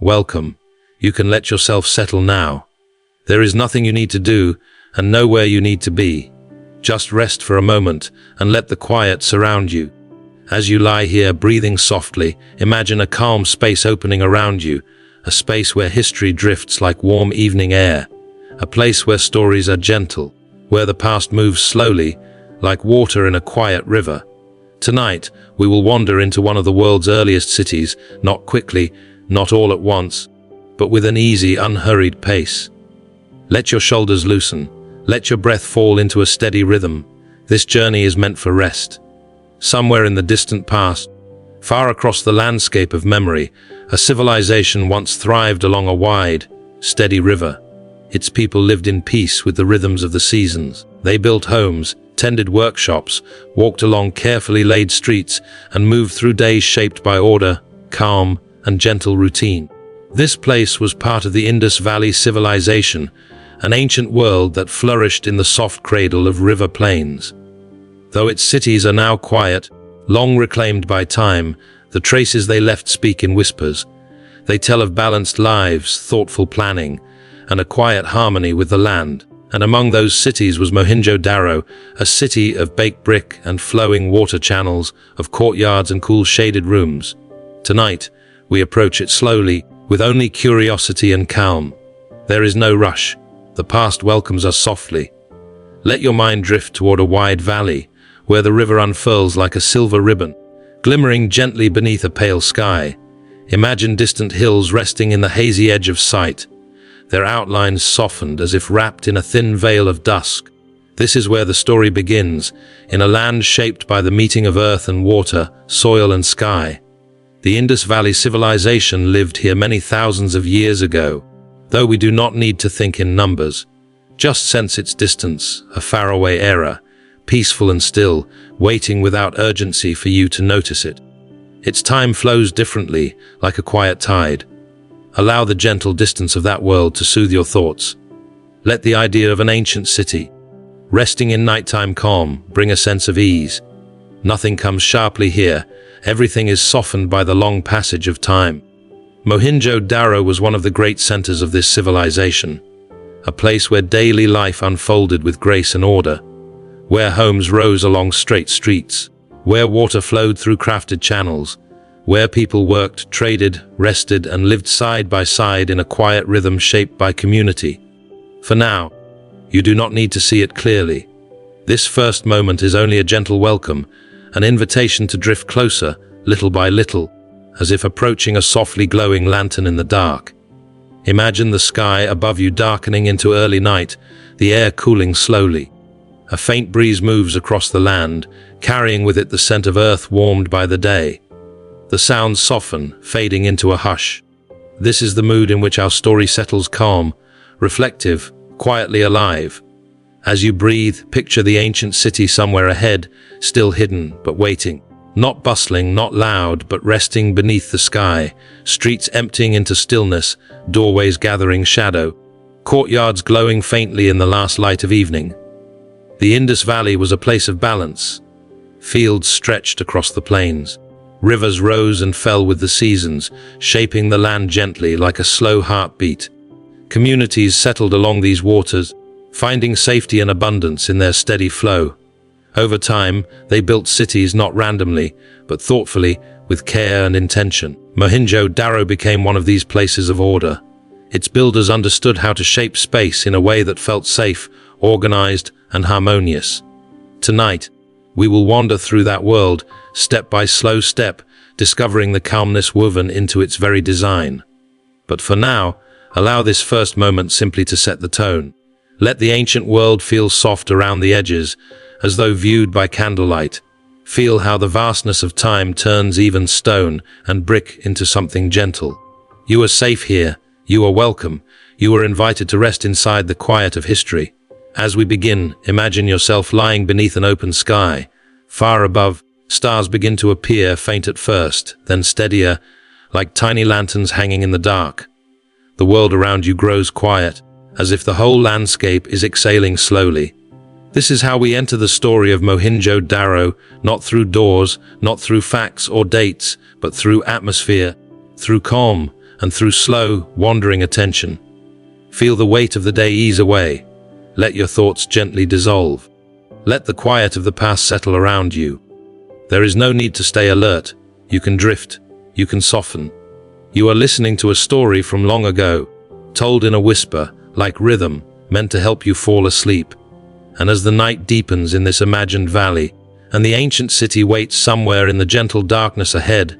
Welcome. You can let yourself settle now. There is nothing you need to do and nowhere you need to be. Just rest for a moment and let the quiet surround you. As you lie here breathing softly, imagine a calm space opening around you, a space where history drifts like warm evening air, a place where stories are gentle, where the past moves slowly, like water in a quiet river. Tonight, we will wander into one of the world's earliest cities, not quickly, not all at once, but with an easy, unhurried pace. Let your shoulders loosen. Let your breath fall into a steady rhythm. This journey is meant for rest. Somewhere in the distant past, far across the landscape of memory, a civilization once thrived along a wide, steady river. Its people lived in peace with the rhythms of the seasons. They built homes, tended workshops, walked along carefully laid streets, and moved through days shaped by order, calm, and gentle routine. This place was part of the Indus Valley Civilization, an ancient world that flourished in the soft cradle of river plains. Though its cities are now quiet, long reclaimed by time, the traces they left speak in whispers. They tell of balanced lives, thoughtful planning, and a quiet harmony with the land. And among those cities was Mohenjo-daro, a city of baked brick and flowing water channels, of courtyards and cool shaded rooms. Tonight, we approach it slowly, with only curiosity and calm. There is no rush. The past welcomes us softly. Let your mind drift toward a wide valley, where the river unfurls like a silver ribbon, glimmering gently beneath a pale sky. Imagine distant hills resting in the hazy edge of sight, their outlines softened as if wrapped in a thin veil of dusk. This is where the story begins, in a land shaped by the meeting of earth and water, soil and sky. The Indus Valley Civilization lived here many thousands of years ago, though we do not need to think in numbers. Just sense its distance, a faraway era, peaceful and still, waiting without urgency for you to notice it. Its time flows differently, like a quiet tide. Allow the gentle distance of that world to soothe your thoughts. Let the idea of an ancient city, resting in nighttime calm, bring a sense of ease. Nothing comes sharply here. Everything is softened by the long passage of time. Mohenjo-daro was one of the great centers of this civilization, a place where daily life unfolded with grace and order, where homes rose along straight streets, where water flowed through crafted channels, where people worked, traded, rested, and lived side by side in a quiet rhythm shaped by community. For now, you do not need to see it clearly. This first moment is only a gentle welcome, an invitation to drift closer, little by little, as if approaching a softly glowing lantern in the dark. Imagine the sky above you darkening into early night, the air cooling slowly. A faint breeze moves across the land, carrying with it the scent of earth warmed by the day. The sounds soften, fading into a hush. This is the mood in which our story settles, calm, reflective, quietly alive. As you breathe, picture the ancient city somewhere ahead, still hidden but waiting. Not bustling, not loud, but resting beneath the sky, streets emptying into stillness, doorways gathering shadow, courtyards glowing faintly in the last light of evening. The Indus Valley was a place of balance. Fields stretched across the plains. Rivers rose and fell with the seasons, shaping the land gently like a slow heartbeat. Communities settled along these waters, finding safety and abundance in their steady flow. Over time, they built cities not randomly, but thoughtfully, with care and intention. Mohenjo-daro became one of these places of order. Its builders understood how to shape space in a way that felt safe, organized, and harmonious. Tonight, we will wander through that world, step by slow step, discovering the calmness woven into its very design. But for now, allow this first moment simply to set the tone. Let the ancient world feel soft around the edges, as though viewed by candlelight. Feel how the vastness of time turns even stone and brick into something gentle. You are safe here. You are welcome. You are invited to rest inside the quiet of history. As we begin, imagine yourself lying beneath an open sky. Far above, stars begin to appear, faint at first, then steadier, like tiny lanterns hanging in the dark. The world around you grows quiet, as if the whole landscape is exhaling slowly. This is how we enter the story of Mohenjo-daro, not through doors, not through facts or dates, but through atmosphere, through calm, and through slow, wandering attention. Feel the weight of the day ease away. Let your thoughts gently dissolve. Let the quiet of the past settle around you. There is no need to stay alert. You can drift. You can soften. You are listening to a story from long ago, told in a whisper, like rhythm, meant to help you fall asleep. And as the night deepens in this imagined valley, and the ancient city waits somewhere in the gentle darkness ahead,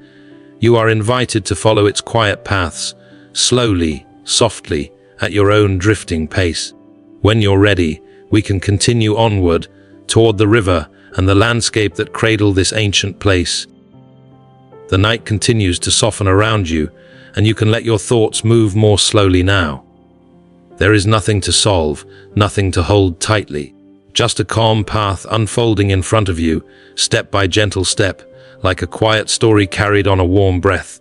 you are invited to follow its quiet paths, slowly, softly, at your own drifting pace. When you're ready, we can continue onward, toward the river and the landscape that cradle this ancient place. The night continues to soften around you, and you can let your thoughts move more slowly now. There is nothing to solve, nothing to hold tightly. Just a calm path unfolding in front of you, step by gentle step, like a quiet story carried on a warm breath.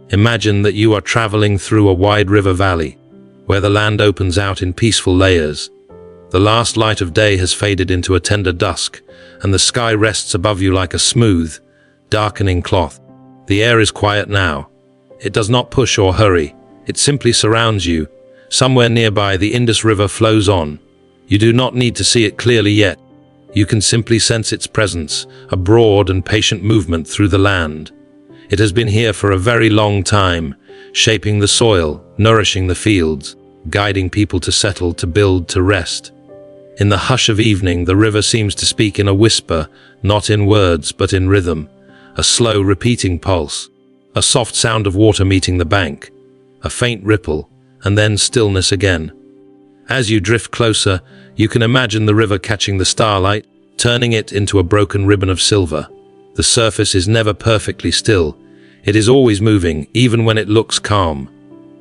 Imagine that you are traveling through a wide river valley, where the land opens out in peaceful layers. The last light of day has faded into a tender dusk, and the sky rests above you like a smooth, darkening cloth. The air is quiet now. It does not push or hurry. It simply surrounds you. Somewhere nearby, the Indus River flows on. You do not need to see it clearly yet. You can simply sense its presence, a broad and patient movement through the land. It has been here for a very long time, shaping the soil, nourishing the fields, guiding people to settle, to build, to rest. In the hush of evening, the river seems to speak in a whisper, not in words, but in rhythm, a slow, repeating pulse, a soft sound of water meeting the bank, a faint ripple, and then stillness again. As you drift closer, you can imagine the river catching the starlight, turning it into a broken ribbon of silver. The surface is never perfectly still. It is always moving, even when it looks calm.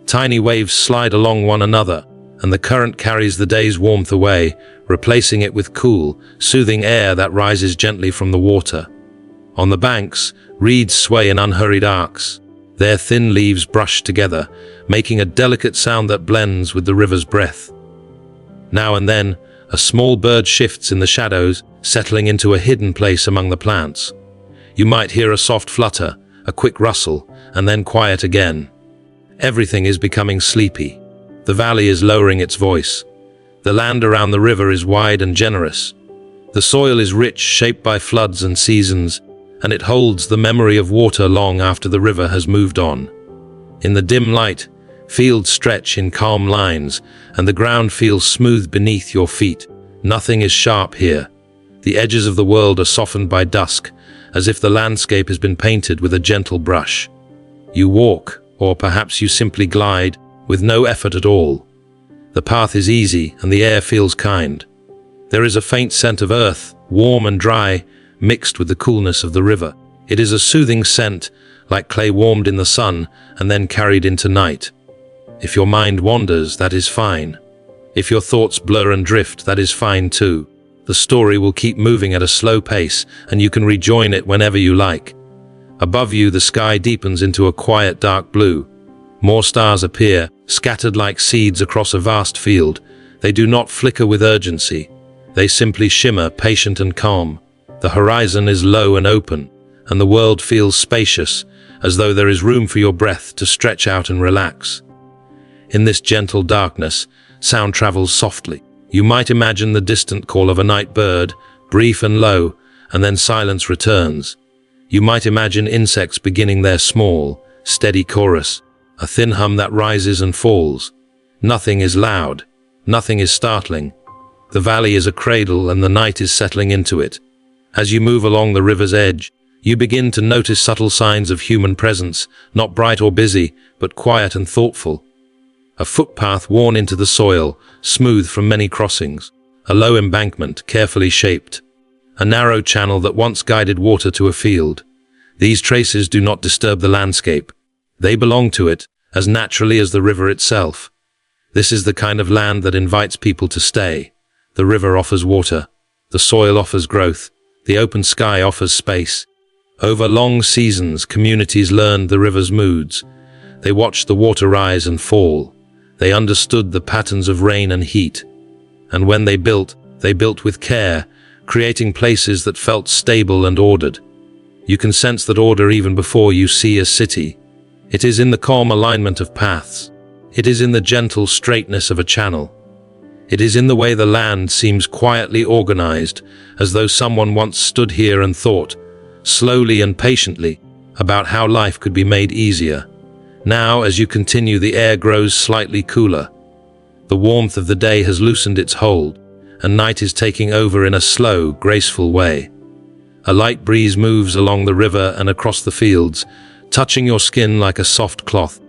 Tiny waves slide along one another, and the current carries the day's warmth away, replacing it with cool, soothing air that rises gently from the water. On the banks, reeds sway in unhurried arcs. Their thin leaves brush together, making a delicate sound that blends with the river's breath. Now and then, a small bird shifts in the shadows, settling into a hidden place among the plants. You might hear a soft flutter, a quick rustle, and then quiet again. Everything is becoming sleepy. The valley is lowering its voice. The land around the river is wide and generous. The soil is rich, shaped by floods and seasons, and it holds the memory of water long after the river has moved on. In the dim light, fields stretch in calm lines, and the ground feels smooth beneath your feet. Nothing is sharp here. The edges of the world are softened by dusk, as if the landscape has been painted with a gentle brush. You walk, or perhaps you simply glide, with no effort at all. The path is easy, and the air feels kind. There is a faint scent of earth, warm and dry, mixed with the coolness of the river. It is a soothing scent, like clay warmed in the sun and then carried into night. If your mind wanders, that is fine. If your thoughts blur and drift, that is fine too. The story will keep moving at a slow pace, and you can rejoin it whenever you like. Above you, the sky deepens into a quiet dark blue. More stars appear, scattered like seeds across a vast field. They do not flicker with urgency. They simply shimmer, patient and calm. The horizon is low and open, and the world feels spacious, as though there is room for your breath to stretch out and relax. In this gentle darkness, sound travels softly. You might imagine the distant call of a night bird, brief and low, and then silence returns. You might imagine insects beginning their small, steady chorus, a thin hum that rises and falls. Nothing is loud. Nothing is startling. The valley is a cradle, and the night is settling into it. As you move along the river's edge, you begin to notice subtle signs of human presence, not bright or busy, but quiet and thoughtful. A footpath worn into the soil, smooth from many crossings. A low embankment, carefully shaped. A narrow channel that once guided water to a field. These traces do not disturb the landscape. They belong to it, as naturally as the river itself. This is the kind of land that invites people to stay. The river offers water. The soil offers growth. The open sky offers space. Over long seasons, communities learned the river's moods. They watched the water rise and fall. They understood the patterns of rain and heat. And when they built with care, creating places that felt stable and ordered. You can sense that order even before you see a city. It is in the calm alignment of paths. It is in the gentle straightness of a channel. It is in the way the land seems quietly organized, as though someone once stood here and thought, slowly and patiently, about how life could be made easier. Now, as you continue, the air grows slightly cooler. The warmth of the day has loosened its hold, and night is taking over in a slow, graceful way. A light breeze moves along the river and across the fields, touching your skin like a soft cloth.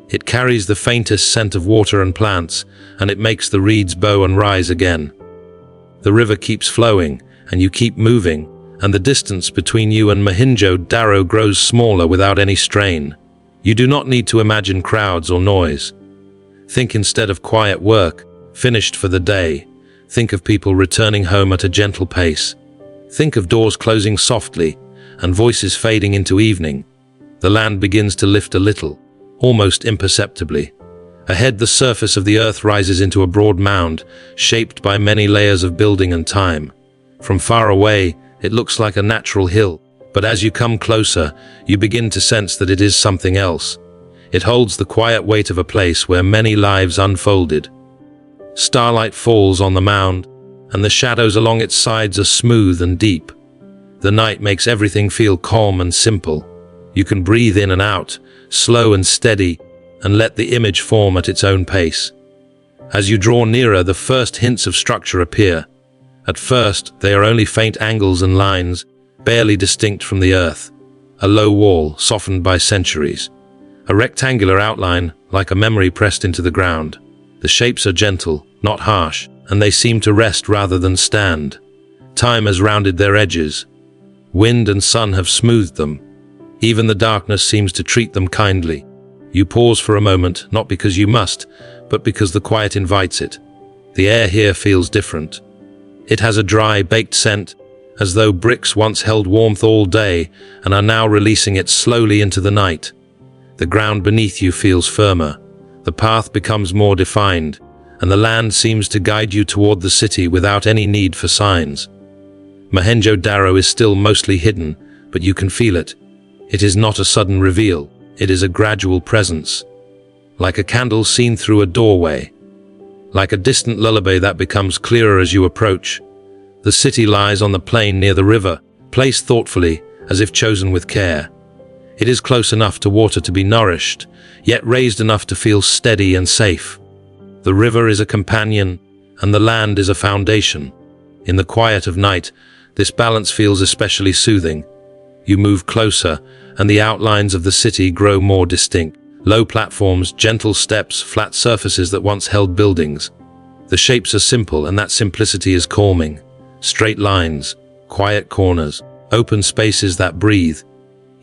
It carries the faintest scent of water and plants, and it makes the reeds bow and rise again. The river keeps flowing, and you keep moving, and the distance between you and Mohenjo-daro grows smaller without any strain. You do not need to imagine crowds or noise. Think instead of quiet work, finished for the day. Think of people returning home at a gentle pace. Think of doors closing softly, and voices fading into evening. The land begins to lift a little, almost imperceptibly. Ahead, the surface of the earth rises into a broad mound, shaped by many layers of building and time. From far away, it looks like a natural hill, but as you come closer, you begin to sense that it is something else. It holds the quiet weight of a place where many lives unfolded. Starlight falls on the mound, and the shadows along its sides are smooth and deep. The night makes everything feel calm and simple. You can breathe in and out, slow and steady, and let the image form at its own pace. As you draw nearer, the first hints of structure appear. At first, they are only faint angles and lines, barely distinct from the earth. A low wall, softened by centuries. A rectangular outline, like a memory pressed into the ground. The shapes are gentle, not harsh, and they seem to rest rather than stand. Time has rounded their edges. Wind and sun have smoothed them. Even the darkness seems to treat them kindly. You pause for a moment, not because you must, but because the quiet invites it. The air here feels different. It has a dry, baked scent, as though bricks once held warmth all day and are now releasing it slowly into the night. The ground beneath you feels firmer. The path becomes more defined, and the land seems to guide you toward the city without any need for signs. Mohenjo-daro is still mostly hidden, but you can feel it. It is not a sudden reveal, it is a gradual presence. Like a candle seen through a doorway. Like a distant lullaby that becomes clearer as you approach. The city lies on the plain near the river, placed thoughtfully, as if chosen with care. It is close enough to water to be nourished, yet raised enough to feel steady and safe. The river is a companion, and the land is a foundation. In the quiet of night, this balance feels especially soothing. You move closer, and the outlines of the city grow more distinct. Low platforms, gentle steps, flat surfaces that once held buildings. The shapes are simple, and that simplicity is calming. Straight lines, quiet corners, open spaces that breathe.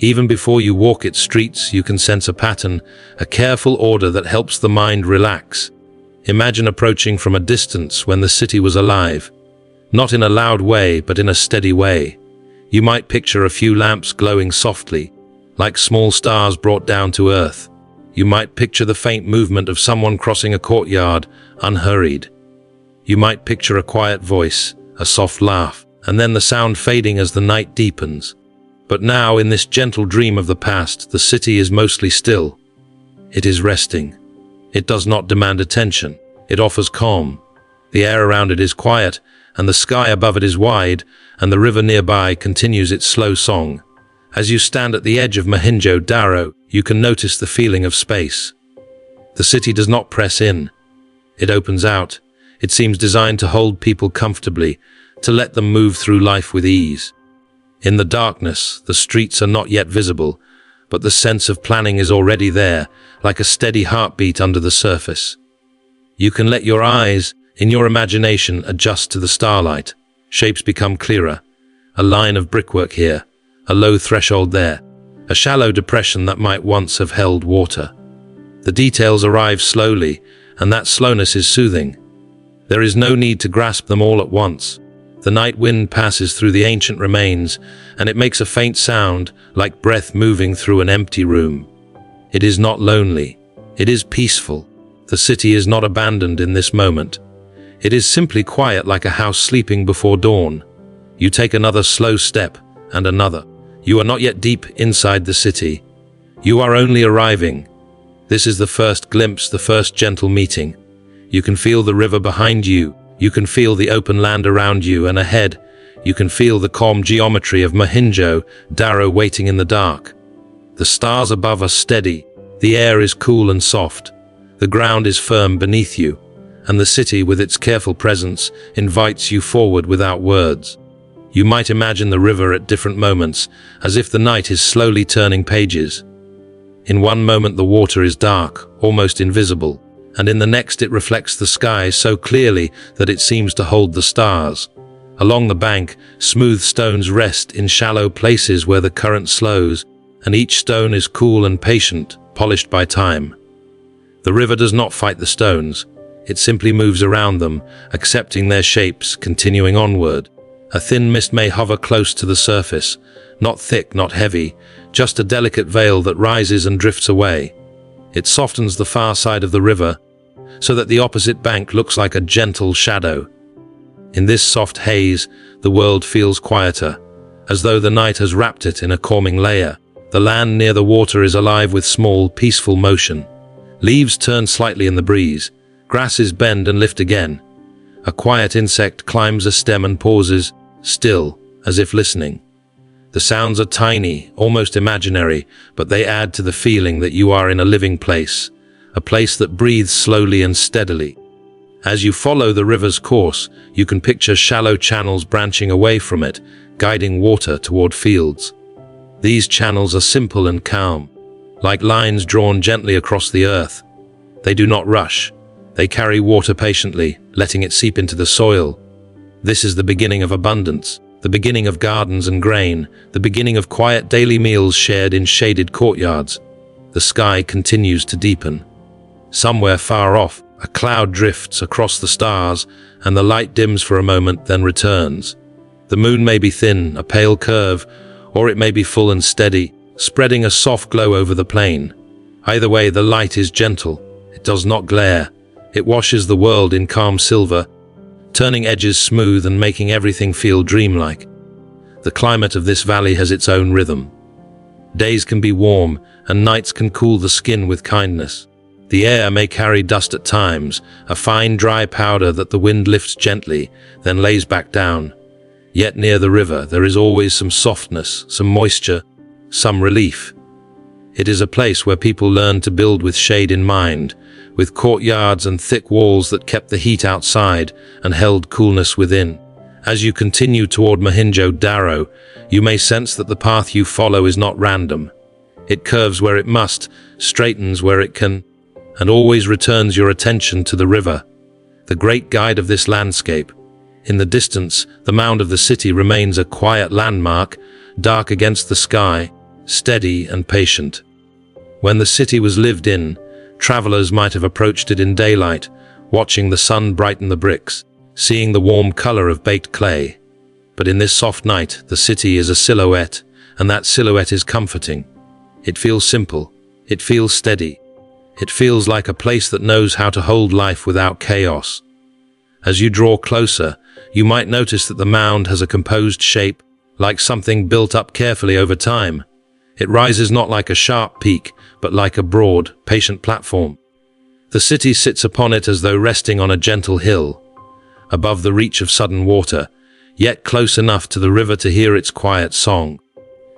Even before you walk its streets, you can sense a pattern, a careful order that helps the mind relax. Imagine approaching from a distance when the city was alive. Not in a loud way, but in a steady way. You might picture a few lamps glowing softly, like small stars brought down to earth. You might picture the faint movement of someone crossing a courtyard, unhurried. You might picture a quiet voice, a soft laugh, and then the sound fading as the night deepens. But now, in this gentle dream of the past, the city is mostly still. It is resting. It does not demand attention. It offers calm. The air around it is quiet, and the sky above it is wide, and the river nearby continues its slow song. As you stand at the edge of Mohenjo-daro, you can notice the feeling of space. The city does not press in. It opens out. It seems designed to hold people comfortably, to let them move through life with ease. In the darkness, the streets are not yet visible, but the sense of planning is already there, like a steady heartbeat under the surface. You can let your eyes, in your imagination, adjust to the starlight. Shapes become clearer. A line of brickwork here, a low threshold there, a shallow depression that might once have held water. The details arrive slowly, and that slowness is soothing. There is no need to grasp them all at once. The night wind passes through the ancient remains, and it makes a faint sound, like breath moving through an empty room. It is not lonely. It is peaceful. The city is not abandoned in this moment. It is simply quiet, like a house sleeping before dawn. You take another slow step, and another. You are not yet deep inside the city. You are only arriving. This is the first glimpse, the first gentle meeting. You can feel the river behind you. You can feel the open land around you, and ahead, you can feel the calm geometry of Mohenjo-daro waiting in the dark. The stars above are steady. The air is cool and soft. The ground is firm beneath you, and the city, with its careful presence, invites you forward without words. You might imagine the river at different moments, as if the night is slowly turning pages. In one moment the water is dark, almost invisible, and in the next it reflects the sky so clearly that it seems to hold the stars. Along the bank, smooth stones rest in shallow places where the current slows, and each stone is cool and patient, polished by time. The river does not fight the stones. It simply moves around them, accepting their shapes, continuing onward. A thin mist may hover close to the surface, not thick, not heavy, just a delicate veil that rises and drifts away. It softens the far side of the river, so that the opposite bank looks like a gentle shadow. In this soft haze, the world feels quieter, as though the night has wrapped it in a calming layer. The land near the water is alive with small, peaceful motion. Leaves turn slightly in the breeze. Grasses bend and lift again. A quiet insect climbs a stem and pauses, still, as if listening. The sounds are tiny, almost imaginary, but they add to the feeling that you are in a living place, a place that breathes slowly and steadily. As you follow the river's course, you can picture shallow channels branching away from it, guiding water toward fields. These channels are simple and calm, like lines drawn gently across the earth. They do not rush. They carry water patiently, letting it seep into the soil. This is the beginning of abundance, the beginning of gardens and grain, the beginning of quiet daily meals shared in shaded courtyards. The sky continues to deepen. Somewhere far off, a cloud drifts across the stars, and the light dims for a moment, then returns. The moon may be thin, a pale curve, or it may be full and steady, spreading a soft glow over the plain. Either way, the light is gentle. It does not glare. It washes the world in calm silver, turning edges smooth and making everything feel dreamlike. The climate of this valley has its own rhythm. Days can be warm, and nights can cool the skin with kindness. The air may carry dust at times, a fine dry powder that the wind lifts gently, then lays back down. Yet near the river there is always some softness, some moisture, some relief. It is a place where people learn to build with shade in mind, with courtyards and thick walls that kept the heat outside and held coolness within. As you continue toward Mohenjo-daro, you may sense that the path you follow is not random. It curves where it must, straightens where it can, and always returns your attention to the river, the great guide of this landscape. In the distance, the mound of the city remains a quiet landmark, dark against the sky, steady and patient. When the city was lived in, travelers might have approached it in daylight, watching the sun brighten the bricks, seeing the warm color of baked clay. But in this soft night, the city is a silhouette, and that silhouette is comforting. It feels simple. It feels steady. It feels like a place that knows how to hold life without chaos. As you draw closer, you might notice that the mound has a composed shape, like something built up carefully over time. It rises not like a sharp peak, but like a broad, patient platform. The city sits upon it as though resting on a gentle hill, above the reach of sudden water, yet close enough to the river to hear its quiet song.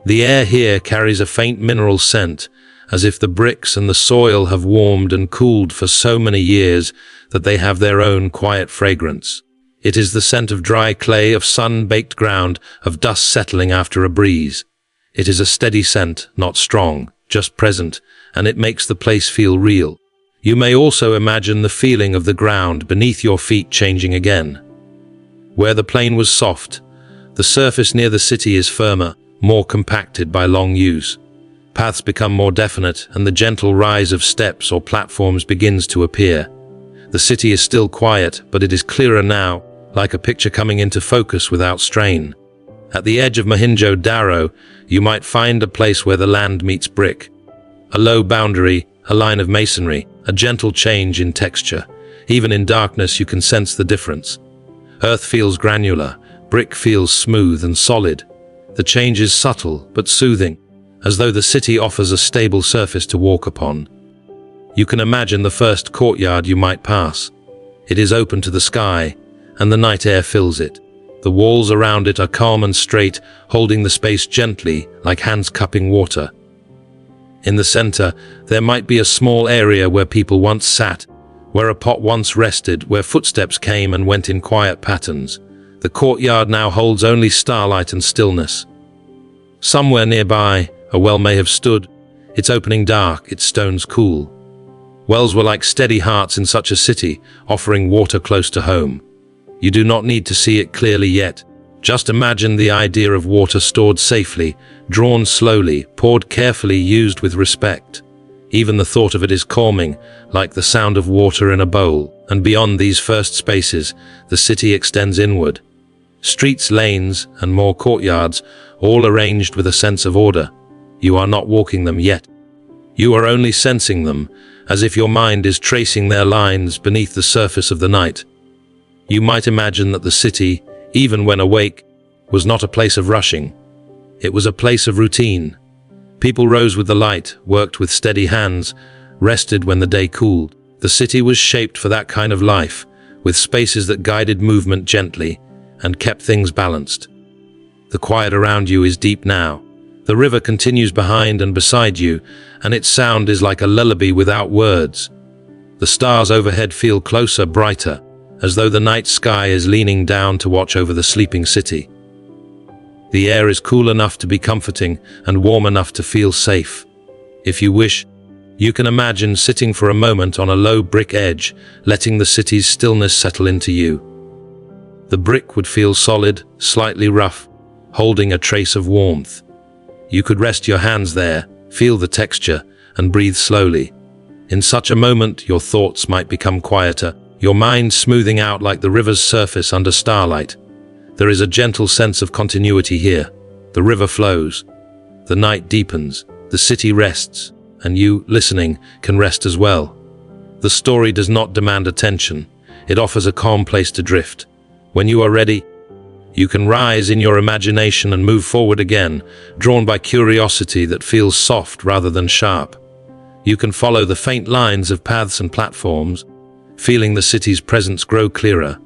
The air here carries a faint mineral scent, as if the bricks and the soil have warmed and cooled for so many years that they have their own quiet fragrance. It is the scent of dry clay, of sun-baked ground, of dust settling after a breeze. It is a steady scent, not strong, just present, and it makes the place feel real. You may also imagine the feeling of the ground beneath your feet changing again. Where the plain was soft, the surface near the city is firmer, more compacted by long use. Paths become more definite, and the gentle rise of steps or platforms begins to appear. The city is still quiet, but it is clearer now, like a picture coming into focus without strain. At the edge of Mohenjo-daro, you might find a place where the land meets brick. A low boundary, a line of masonry, a gentle change in texture. Even in darkness you can sense the difference. Earth feels granular, brick feels smooth and solid. The change is subtle but soothing, as though the city offers a stable surface to walk upon. You can imagine the first courtyard you might pass. It is open to the sky, and the night air fills it. The walls around it are calm and straight, holding the space gently, like hands cupping water. In the center, there might be a small area where people once sat, where a pot once rested, where footsteps came and went in quiet patterns. The courtyard now holds only starlight and stillness. Somewhere nearby, a well may have stood, its opening dark, its stones cool. Wells were like steady hearts in such a city, offering water close to home. You do not need to see it clearly yet. Just imagine the idea of water stored safely, drawn slowly, poured carefully, used with respect. Even the thought of it is calming, like the sound of water in a bowl. And beyond these first spaces, the city extends inward. Streets, lanes, and more courtyards, all arranged with a sense of order. You are not walking them yet. You are only sensing them, as if your mind is tracing their lines beneath the surface of the night. You might imagine that the city, even when awake, was not a place of rushing. It was a place of routine. People rose with the light, worked with steady hands, rested when the day cooled. The city was shaped for that kind of life, with spaces that guided movement gently and kept things balanced. The quiet around you is deep now. The river continues behind and beside you, and its sound is like a lullaby without words. The stars overhead feel closer, brighter, as though the night sky is leaning down to watch over the sleeping city. The air is cool enough to be comforting and warm enough to feel safe. If you wish, you can imagine sitting for a moment on a low brick edge, letting the city's stillness settle into you. The brick would feel solid, slightly rough, holding a trace of warmth. You could rest your hands there, feel the texture, and breathe slowly. In such a moment, your thoughts might become quieter, your mind smoothing out like the river's surface under starlight. There is a gentle sense of continuity here. The river flows. The night deepens. The city rests. And you, listening, can rest as well. The story does not demand attention. It offers a calm place to drift. When you are ready, you can rise in your imagination and move forward again, drawn by curiosity that feels soft rather than sharp. You can follow the faint lines of paths and platforms, feeling the city's presence grow clearer.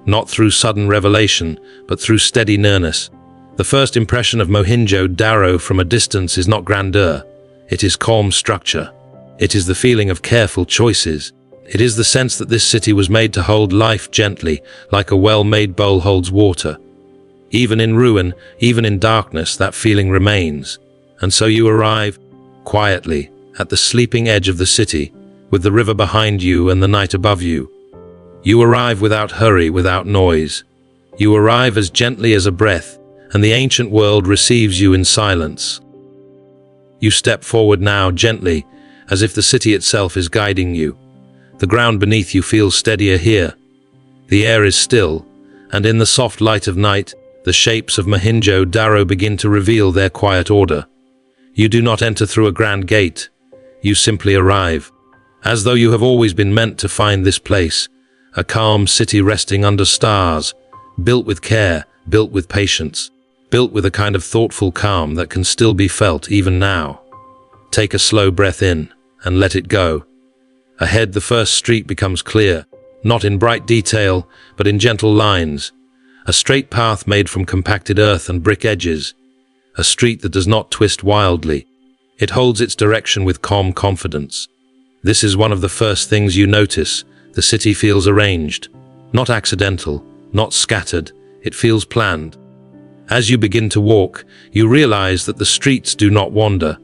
Not through sudden revelation, but through steady nearness. The first impression of Mohenjo-daro from a distance is not grandeur. It is calm structure. It is the feeling of careful choices. It is the sense that this city was made to hold life gently, like a well-made bowl holds water. Even in ruin, even in darkness, that feeling remains. And so you arrive, quietly, at the sleeping edge of the city, with the river behind you and the night above you. You arrive without hurry, without noise. You arrive as gently as a breath, and the ancient world receives you in silence. You step forward now, gently, as if the city itself is guiding you. The ground beneath you feels steadier here. The air is still, and in the soft light of night, the shapes of Mohenjo-daro begin to reveal their quiet order. You do not enter through a grand gate. You simply arrive, as though you have always been meant to find this place, a calm city resting under stars, built with care, built with patience, built with a kind of thoughtful calm that can still be felt even now. Take a slow breath in, and let it go. Ahead, the first street becomes clear, not in bright detail, but in gentle lines. A straight path made from compacted earth and brick edges. A street that does not twist wildly. It holds its direction with calm confidence. This is one of the first things you notice. The city feels arranged. Not accidental, not scattered. It feels planned. As you begin to walk, you realize that the streets do not wander.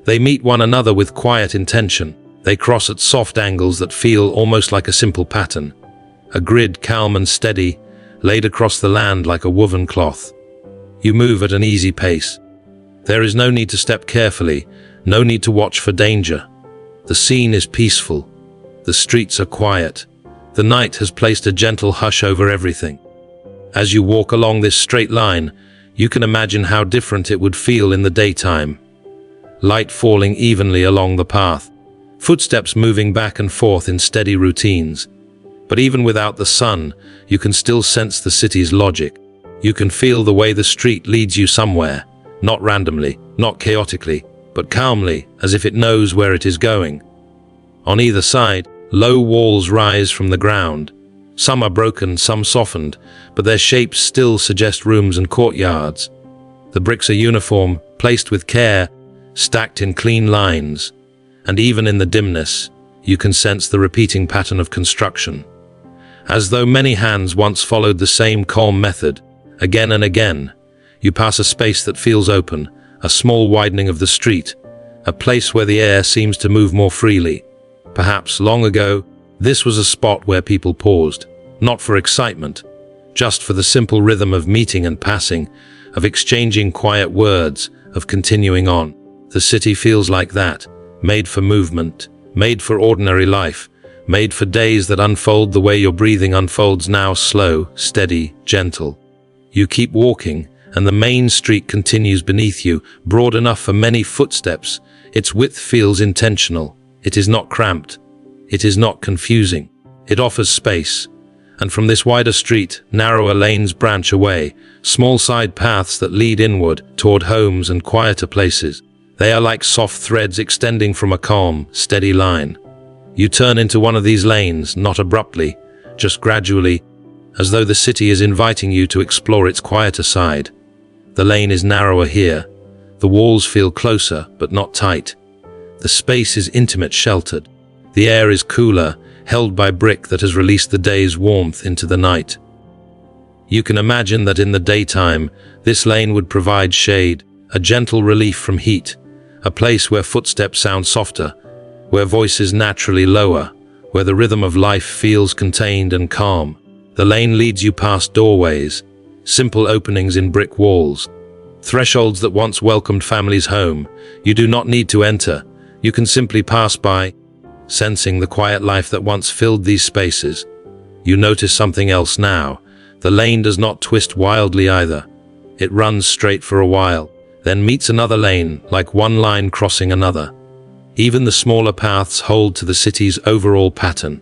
They meet one another with quiet intention. They cross at soft angles that feel almost like a simple pattern. A grid calm and steady, laid across the land like a woven cloth. You move at an easy pace. There is no need to step carefully, no need to watch for danger. The scene is peaceful. The streets are quiet. The night has placed a gentle hush over everything. As you walk along this straight line, you can imagine how different it would feel in the daytime. Light falling evenly along the path. Footsteps moving back and forth in steady routines. But even without the sun, you can still sense the city's logic. You can feel the way the street leads you somewhere, not randomly, not chaotically, but calmly, as if it knows where it is going. On either side, low walls rise from the ground. Some are broken, some softened, but their shapes still suggest rooms and courtyards. The bricks are uniform, placed with care, stacked in clean lines, and even in the dimness, you can sense the repeating pattern of construction. As though many hands once followed the same calm method, again and again, you pass a space that feels open, a small widening of the street, a place where the air seems to move more freely. Perhaps long ago, this was a spot where people paused, not for excitement, just for the simple rhythm of meeting and passing, of exchanging quiet words, of continuing on. The city feels like that, made for movement, made for ordinary life, made for days that unfold the way your breathing unfolds now, slow, steady, gentle. You keep walking, and the main street continues beneath you, broad enough for many footsteps. Its width feels intentional. It is not cramped. It is not confusing. It offers space. And from this wider street, narrower lanes branch away, small side paths that lead inward, toward homes and quieter places. They are like soft threads extending from a calm, steady line. You turn into one of these lanes, not abruptly, just gradually, as though the city is inviting you to explore its quieter side. The lane is narrower here. The walls feel closer, but not tight. The space is intimate, sheltered. The air is cooler, held by brick that has released the day's warmth into the night. You can imagine that in the daytime, this lane would provide shade, a gentle relief from heat, a place where footsteps sound softer, where voices naturally lower, where the rhythm of life feels contained and calm. The lane leads you past doorways, simple openings in brick walls, thresholds that once welcomed families home. You do not need to enter. You can simply pass by, sensing the quiet life that once filled these spaces. You notice something else now. The lane does not twist wildly either. It runs straight for a while, then meets another lane, like one line crossing another. Even the smaller paths hold to the city's overall pattern.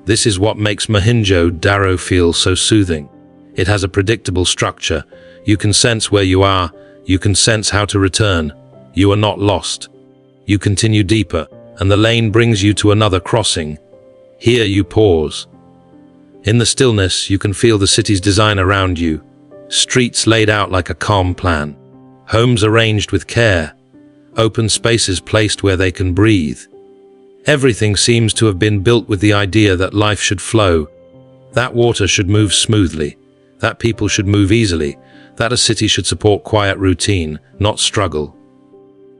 This is what makes Mohenjo-daro feel so soothing. It has a predictable structure. You can sense where you are. You can sense how to return. You are not lost. You continue deeper, and the lane brings you to another crossing. Here you pause. In the stillness, you can feel the city's design around you. Streets laid out like a calm plan. Homes arranged with care. Open spaces placed where they can breathe. Everything seems to have been built with the idea that life should flow, that water should move smoothly, that people should move easily, that a city should support quiet routine, not struggle.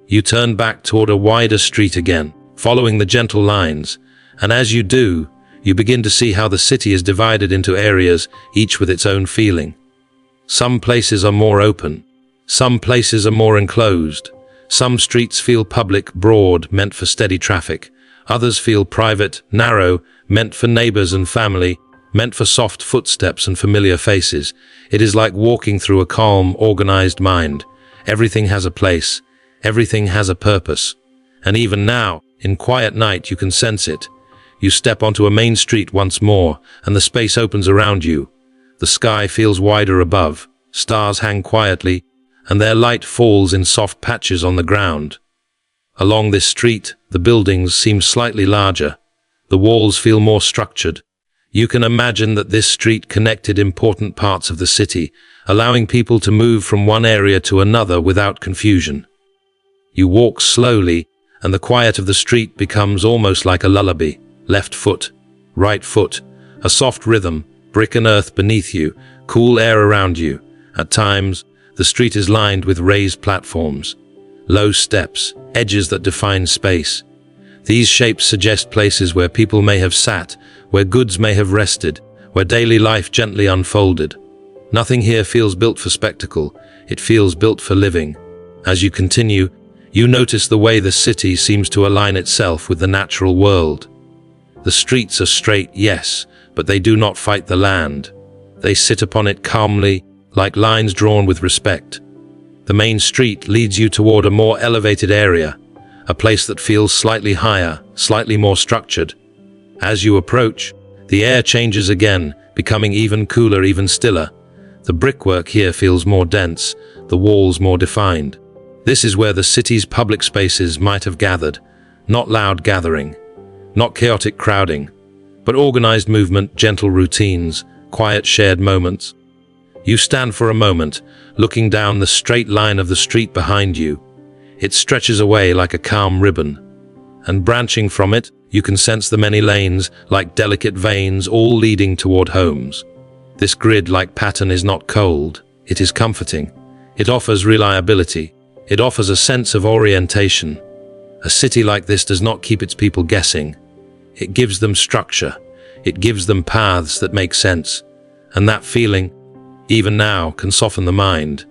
You turn back toward a wider street again, following the gentle lines, and as you do, you begin to see how the city is divided into areas, each with its own feeling. Some places are more open. Some places are more enclosed. Some streets feel public, broad, meant for steady traffic. Others feel private, narrow, meant for neighbors and family, meant for soft footsteps and familiar faces. It is like walking through a calm, organized mind. Everything has a place. Everything has a purpose. And even now, in quiet night, you can sense it. You step onto a main street once more, and the space opens around you. The sky feels wider above. Stars hang quietly, and their light falls in soft patches on the ground. Along this street, the buildings seem slightly larger. The walls feel more structured. You can imagine that this street connected important parts of the city, allowing people to move from one area to another without confusion. You walk slowly, and the quiet of the street becomes almost like a lullaby. Left foot, right foot, a soft rhythm, brick and earth beneath you, cool air around you. At times, the street is lined with raised platforms, low steps, edges that define space. These shapes suggest places where people may have sat, where goods may have rested, where daily life gently unfolded. Nothing here feels built for spectacle. It feels built for living. As you continue, you notice the way the city seems to align itself with the natural world. The streets are straight, yes, but they do not fight the land. They sit upon it calmly, like lines drawn with respect. The main street leads you toward a more elevated area, a place that feels slightly higher, slightly more structured. As you approach, the air changes again, becoming even cooler, even stiller. The brickwork here feels more dense. the walls more defined. This is where the city's public spaces might have gathered, not loud gathering, not chaotic crowding, but organized movement, gentle routines, quiet shared moments. You stand for a moment, looking down the straight line of the street behind you. It stretches away like a calm ribbon, and branching from it, you can sense the many lanes, like delicate veins, all leading toward homes. This grid-like pattern is not cold, it is comforting. It offers reliability. It offers a sense of orientation. A city like this does not keep its people guessing. It gives them structure. It gives them paths that make sense. And that feeling, even now, can soften the mind.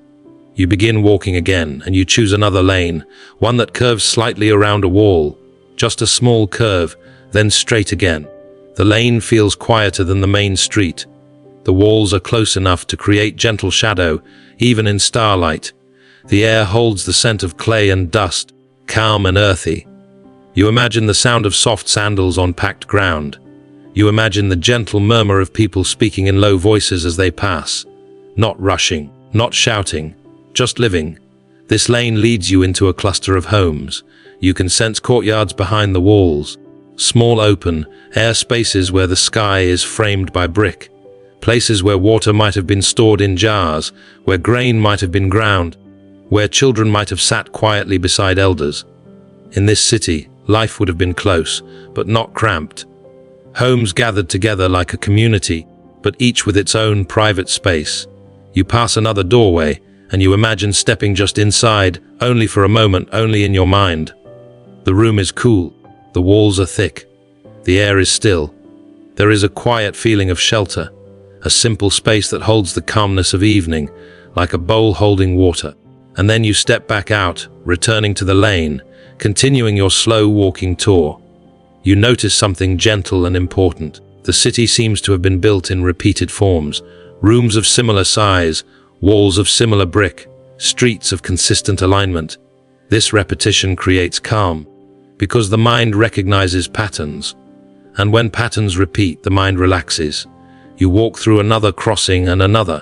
You begin walking again, and you choose another lane, one that curves slightly around a wall. Just a small curve, then straight again. The lane feels quieter than the main street. The walls are close enough to create gentle shadow, even in starlight. The air holds the scent of clay and dust, calm and earthy. You imagine the sound of soft sandals on packed ground. You imagine the gentle murmur of people speaking in low voices as they pass. Not rushing, not shouting, just living. This lane leads you into a cluster of homes. You can sense courtyards behind the walls, small open, air spaces where the sky is framed by brick, places where water might have been stored in jars, where grain might have been ground, where children might have sat quietly beside elders. In this city, life would have been close, but not cramped. Homes gathered together like a community, but each with its own private space. You pass another doorway, and you imagine stepping just inside, only for a moment, only in your mind. The room is cool, the walls are thick, the air is still. There is a quiet feeling of shelter, a simple space that holds the calmness of evening, like a bowl holding water. And then you step back out, returning to the lane, continuing your slow walking tour. You notice something gentle and important. The city seems to have been built in repeated forms, rooms of similar size, walls of similar brick, streets of consistent alignment. This repetition creates calm, because the mind recognizes patterns. And when patterns repeat, the mind relaxes. You walk through another crossing and another.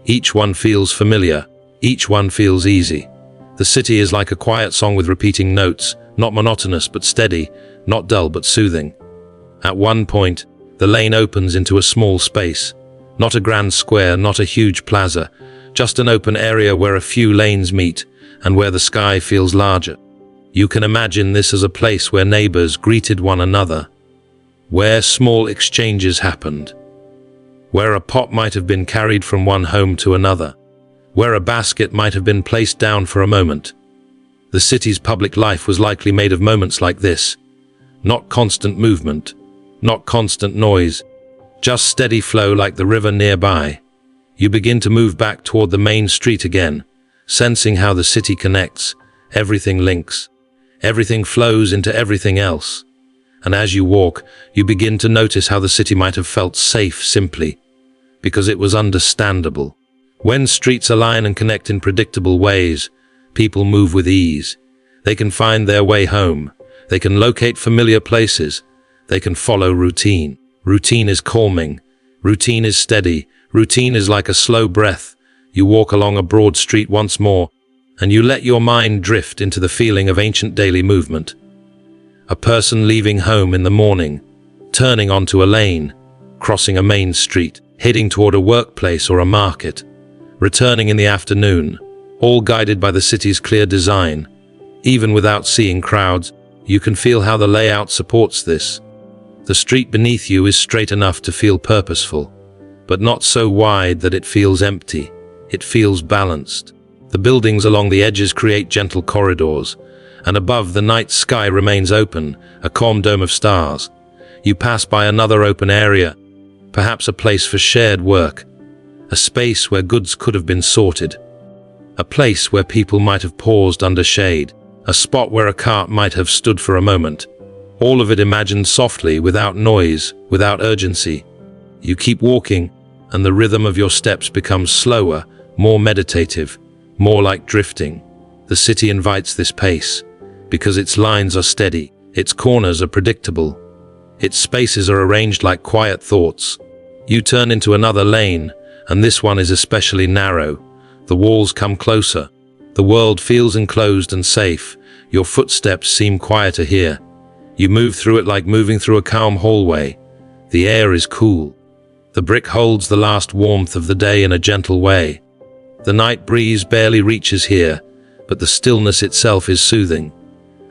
Each one feels familiar. Each one feels easy. The city is like a quiet song with repeating notes, not monotonous but steady, not dull but soothing. At one point, the lane opens into a small space. Not a grand square, not a huge plaza, just an open area where a few lanes meet and where the sky feels larger. You can imagine this as a place where neighbors greeted one another, where small exchanges happened, where a pot might have been carried from one home to another, where a basket might have been placed down for a moment. The city's public life was likely made of moments like this. Not constant movement, not constant noise, just steady flow like the river nearby. You begin to move back toward the main street again, sensing how the city connects, everything links, everything flows into everything else. And as you walk, you begin to notice how the city might have felt safe simply because it was understandable. When streets align and connect in predictable ways, people move with ease. They can find their way home. They can locate familiar places. They can follow routine. Routine is calming. Routine is steady. Routine is like a slow breath. You walk along a broad street once more, and you let your mind drift into the feeling of ancient daily movement. A person leaving home in the morning, turning onto a lane, crossing a main street, heading toward a workplace or a market, returning in the afternoon, all guided by the city's clear design. Even without seeing crowds, you can feel how the layout supports this. The street beneath you is straight enough to feel purposeful, but not so wide that it feels empty. It feels balanced. The buildings along the edges create gentle corridors, and above the night sky remains open, a calm dome of stars. You pass by another open area, perhaps a place for shared work, a space where goods could have been sorted, a place where people might have paused under shade, a spot where a cart might have stood for a moment. All of it imagined softly, without noise, without urgency. You keep walking, and the rhythm of your steps becomes slower, more meditative, more like drifting. The city invites this pace, because its lines are steady, its corners are predictable, its spaces are arranged like quiet thoughts. You turn into another lane, and this one is especially narrow, The walls come closer. The world feels enclosed and safe. Your footsteps seem quieter here. You move through it like moving through a calm hallway. The air is cool. The brick holds the last warmth of the day in a gentle way. The night breeze barely reaches here, but the stillness itself is soothing.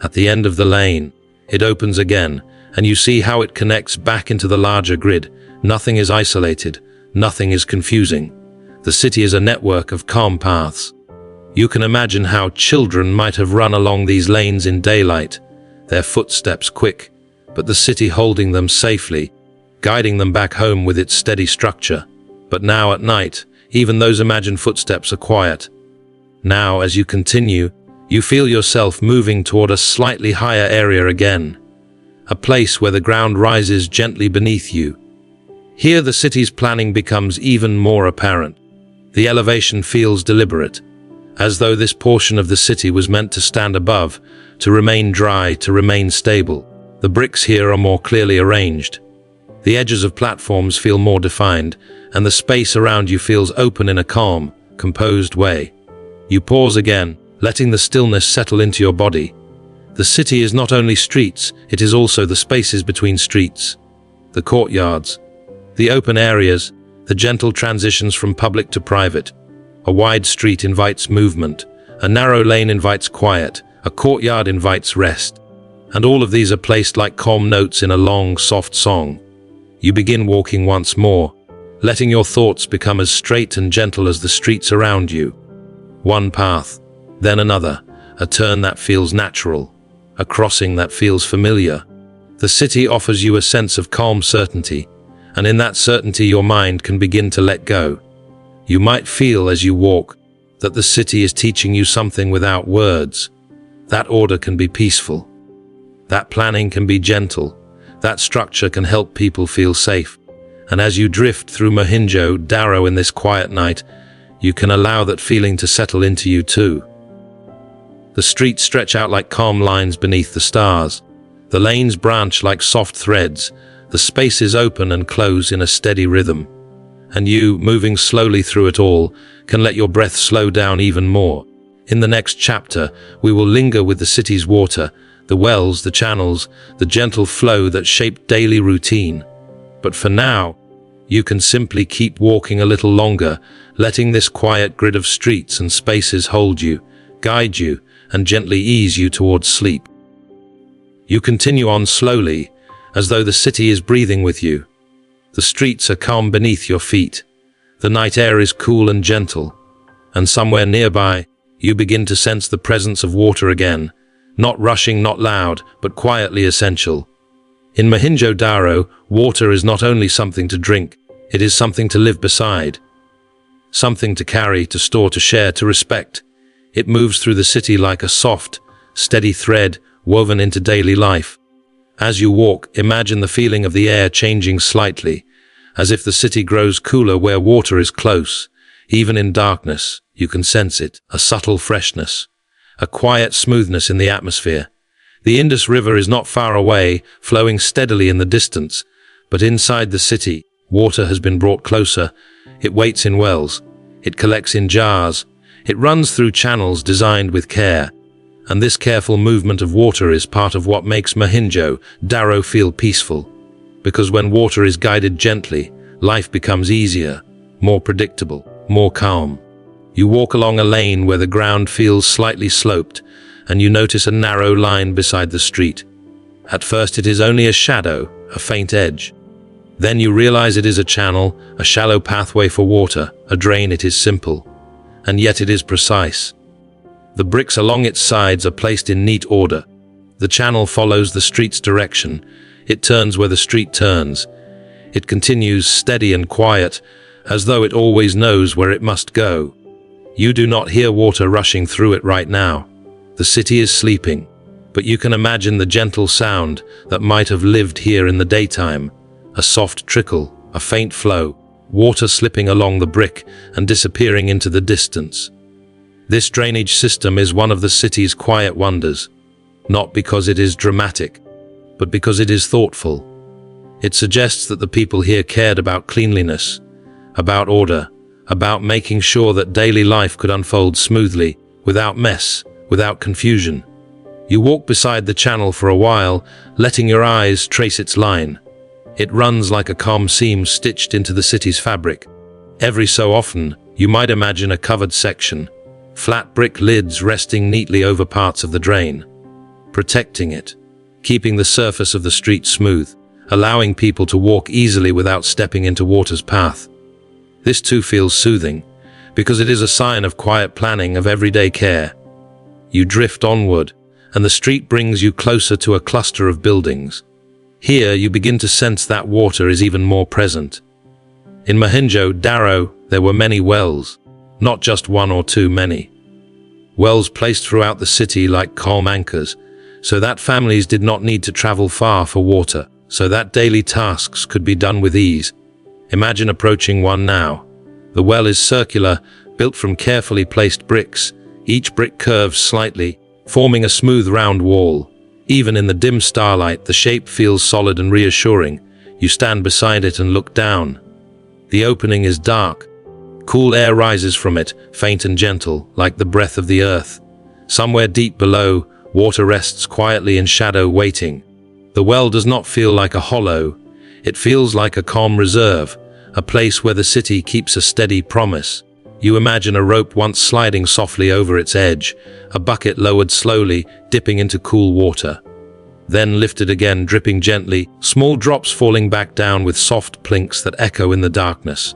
At the end of the lane, it opens again, and you see how it connects back into the larger grid. Nothing is isolated. Nothing is confusing. The city is a network of calm paths. You can imagine how children might have run along these lanes in daylight, their footsteps quick, but the city holding them safely, guiding them back home with its steady structure. But now at night, even those imagined footsteps are quiet. Now, as you continue, you feel yourself moving toward a slightly higher area again, a place where the ground rises gently beneath you. Here the city's planning becomes even more apparent. The elevation feels deliberate, as though this portion of the city was meant to stand above, to remain dry, to remain stable. The bricks here are more clearly arranged. The edges of platforms feel more defined, and the space around you feels open in a calm, composed way. You pause again, letting the stillness settle into your body. The city is not only streets, it is also the spaces between streets, the courtyards, the open areas, the gentle transitions from public to private. A wide street invites movement, a narrow lane invites quiet, a courtyard invites rest. And all of these are placed like calm notes in a long, soft song. You begin walking once more, letting your thoughts become as straight and gentle as the streets around you. One path, then another, a turn that feels natural, a crossing that feels familiar. The city offers you a sense of calm certainty, and in that certainty your mind can begin to let go. You might feel as you walk that the city is teaching you something without words. That order can be peaceful. That planning can be gentle. That structure can help people feel safe. And as you drift through Mohenjo-daro in this quiet night, you can allow that feeling to settle into you too. The streets stretch out like calm lines beneath the stars. The lanes branch like soft threads. The spaces open and close in a steady rhythm. And you, moving slowly through it all, can let your breath slow down even more. In the next chapter, we will linger with the city's water, the wells, the channels, the gentle flow that shape daily routine. But for now, you can simply keep walking a little longer, letting this quiet grid of streets and spaces hold you, guide you, and gently ease you towards sleep. You continue on slowly, as though the city is breathing with you. The streets are calm beneath your feet. The night air is cool and gentle. And somewhere nearby, you begin to sense the presence of water again, not rushing, not loud, but quietly essential. In Mohenjo-daro, water is not only something to drink, it is something to live beside. Something to carry, to store, to share, to respect. It moves through the city like a soft, steady thread woven into daily life. As you walk, imagine the feeling of the air changing slightly, as if the city grows cooler where water is close. Even in darkness, you can sense it, a subtle freshness, a quiet smoothness in the atmosphere. The Indus River is not far away, flowing steadily in the distance, but inside the city, water has been brought closer. It waits in wells. It collects in jars. It runs through channels designed with care. And this careful movement of water is part of what makes Mohenjo-daro feel peaceful. Because when water is guided gently, life becomes easier, more predictable, more calm. You walk along a lane where the ground feels slightly sloped, and you notice a narrow line beside the street. At first it is only a shadow, a faint edge. Then you realize it is a channel, a shallow pathway for water, a drain. It is simple, and yet it is precise. The bricks along its sides are placed in neat order. The channel follows the street's direction. It turns where the street turns. It continues steady and quiet, as though it always knows where it must go. You do not hear water rushing through it right now. The city is sleeping, but you can imagine the gentle sound that might have lived here in the daytime. A soft trickle, a faint flow, water slipping along the brick and disappearing into the distance. This drainage system is one of the city's quiet wonders, not because it is dramatic, but because it is thoughtful. It suggests that the people here cared about cleanliness, about order, about making sure that daily life could unfold smoothly, without mess, without confusion. You walk beside the channel for a while, letting your eyes trace its line. It runs like a calm seam stitched into the city's fabric. Every so often, you might imagine a covered section, flat brick lids resting neatly over parts of the drain, protecting it, keeping the surface of the street smooth, allowing people to walk easily without stepping into water's path. This too feels soothing, because it is a sign of quiet planning, of everyday care. You drift onward, and the street brings you closer to a cluster of buildings. Here you begin to sense that water is even more present. In Mohenjo-daro, there were many wells, not just one or two, many. Wells placed throughout the city like calm anchors, so that families did not need to travel far for water, so that daily tasks could be done with ease. Imagine approaching one now. The well is circular, built from carefully placed bricks. Each brick curves slightly, forming a smooth round wall. Even in the dim starlight, the shape feels solid and reassuring. You stand beside it and look down. The opening is dark. Cool air rises from it, faint and gentle, like the breath of the earth. Somewhere deep below, water rests quietly in shadow, waiting. The well does not feel like a hollow. It feels like a calm reserve, a place where the city keeps a steady promise. You imagine a rope once sliding softly over its edge, a bucket lowered slowly, dipping into cool water. Then lifted again, dripping gently, small drops falling back down with soft plinks that echo in the darkness.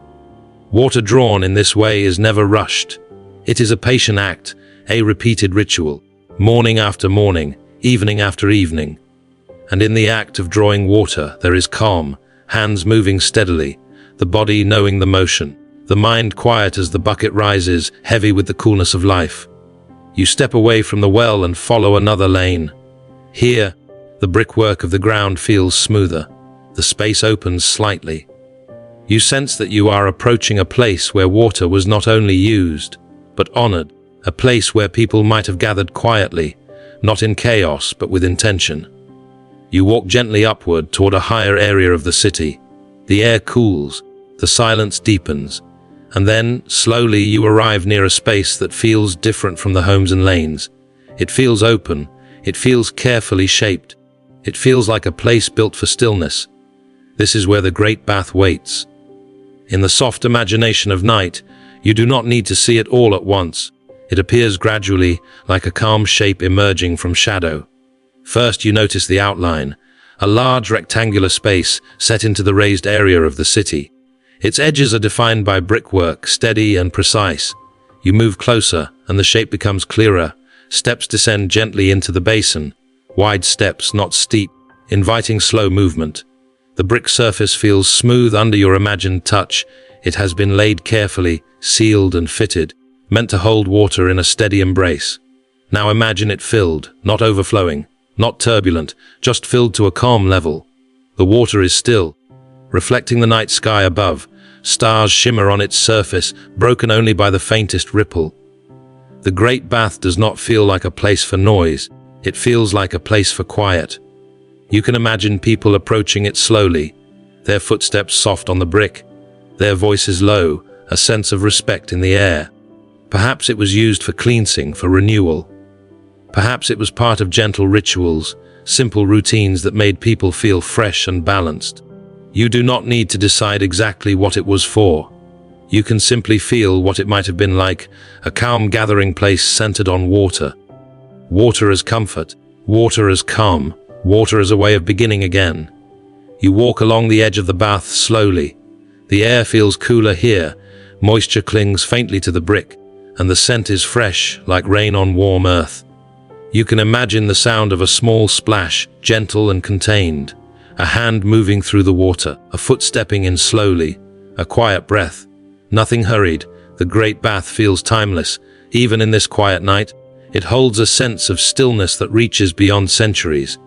Water drawn in this way is never rushed. It is a patient act, a repeated ritual, morning after morning, evening after evening. And in the act of drawing water, there is calm, hands moving steadily, the body knowing the motion, the mind quiet as the bucket rises, heavy with the coolness of life. You step away from the well and follow another lane. Here, the brickwork of the ground feels smoother. The space opens slightly. You sense that you are approaching a place where water was not only used, but honored, a place where people might have gathered quietly, not in chaos, but with intention. You walk gently upward toward a higher area of the city. The air cools, the silence deepens, and then, slowly, you arrive near a space that feels different from the homes and lanes. It feels open, it feels carefully shaped. It feels like a place built for stillness. This is where the great bath waits. In the soft imagination of night, you do not need to see it all at once. It appears gradually, like a calm shape emerging from shadow. First you notice the outline, a large rectangular space set into the raised area of the city. Its edges are defined by brickwork, steady and precise. You move closer, and the shape becomes clearer. Steps descend gently into the basin. Wide steps, not steep, inviting slow movement. The brick surface feels smooth under your imagined touch. It has been laid carefully, sealed and fitted, meant to hold water in a steady embrace. Now imagine it filled, not overflowing, not turbulent, just filled to a calm level. The water is still, reflecting the night sky above. Stars shimmer on its surface, broken only by the faintest ripple. The great bath does not feel like a place for noise. It feels like a place for quiet. You can imagine people approaching it slowly, their footsteps soft on the brick, their voices low, a sense of respect in the air. Perhaps it was used for cleansing, for renewal. Perhaps it was part of gentle rituals, simple routines that made people feel fresh and balanced. You do not need to decide exactly what it was for. You can simply feel what it might have been like, a calm gathering place centered on water. Water as comfort, water as calm, water as a way of beginning again. You walk along the edge of the bath slowly. The air feels cooler here, moisture clings faintly to the brick, and the scent is fresh, like rain on warm earth. You can imagine the sound of a small splash, gentle and contained, a hand moving through the water, a foot stepping in slowly, a quiet breath. Nothing hurried. The great bath feels timeless. Even in this quiet night, it holds a sense of stillness that reaches beyond centuries.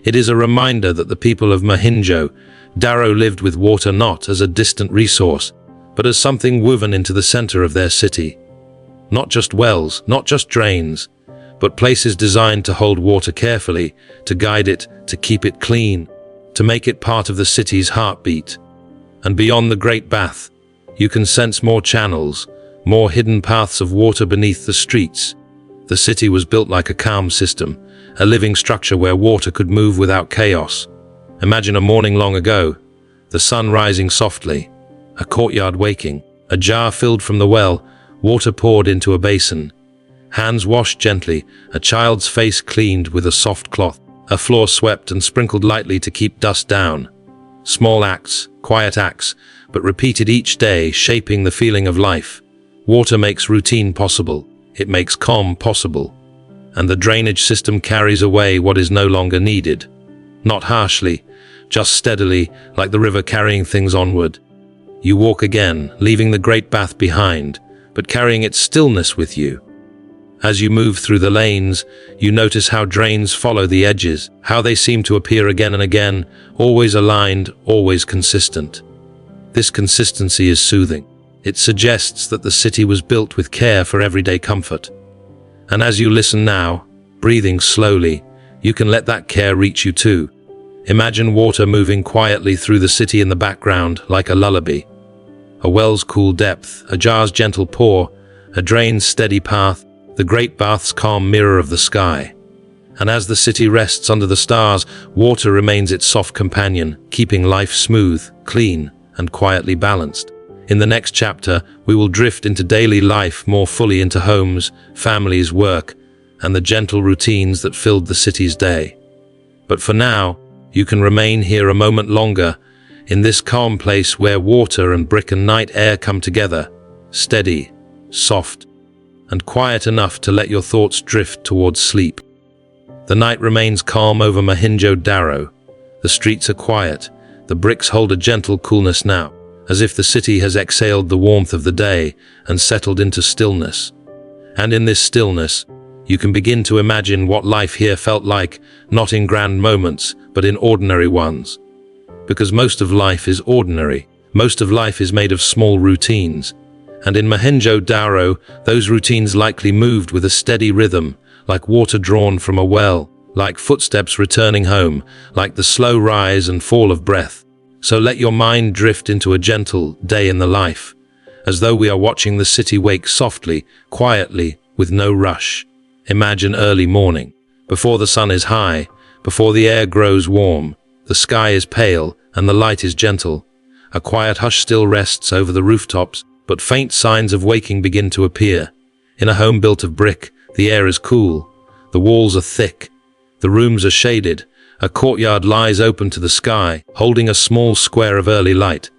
It is a reminder that the people of Mohenjo-daro lived with water not as a distant resource, but as something woven into the center of their city. Not just wells, not just drains, but places designed to hold water carefully, to guide it, to keep it clean, to make it part of the city's heartbeat. And beyond the great bath, You can sense more channels, more hidden paths of water beneath the streets. The city was built like a calm system, a living structure where water could move without chaos. Imagine a morning long ago, the sun rising softly, a courtyard waking, a jar filled from the well, water poured into a basin, hands washed gently, a child's face cleaned with a soft cloth, a floor swept and sprinkled lightly to keep dust down. Small acts, quiet acts, but repeated each day, shaping the feeling of life. Water makes routine possible. It makes calm possible. And the drainage system carries away what is no longer needed. Not harshly, just steadily, like the river carrying things onward. You walk again, leaving the great bath behind, but carrying its stillness with you. As you move through the lanes, you notice how drains follow the edges, how they seem to appear again and again, always aligned, always consistent. This consistency is soothing. It suggests that the city was built with care for everyday comfort. And as you listen now, breathing slowly, you can let that care reach you too. Imagine water moving quietly through the city in the background like a lullaby. A well's cool depth, a jar's gentle pour, a drain's steady path, the great bath's calm mirror of the sky. And as the city rests under the stars, water remains its soft companion, keeping life smooth, clean, and quietly balanced. In the next chapter, we will drift into daily life more fully into homes, families, work, and the gentle routines that filled the city's day. But for now, you can remain here a moment longer, in this calm place where water and brick and night air come together, steady, soft, and quiet enough to let your thoughts drift towards sleep. The night remains calm over Mohenjo-daro. The streets are quiet. The bricks hold a gentle coolness now, as if the city has exhaled the warmth of the day and settled into stillness. And in this stillness, you can begin to imagine what life here felt like, not in grand moments, but in ordinary ones. Because most of life is ordinary. Most of life is made of small routines. And in Mohenjo-daro, those routines likely moved with a steady rhythm, like water drawn from a well, like footsteps returning home, like the slow rise and fall of breath. So let your mind drift into a gentle day in the life, as though we are watching the city wake softly, quietly, with no rush. Imagine early morning, before the sun is high, before the air grows warm, the sky is pale and the light is gentle. A quiet hush still rests over the rooftops, but faint signs of waking begin to appear. In a home built of brick, the air is cool, the walls are thick, the rooms are shaded, a courtyard lies open to the sky, holding a small square of early light.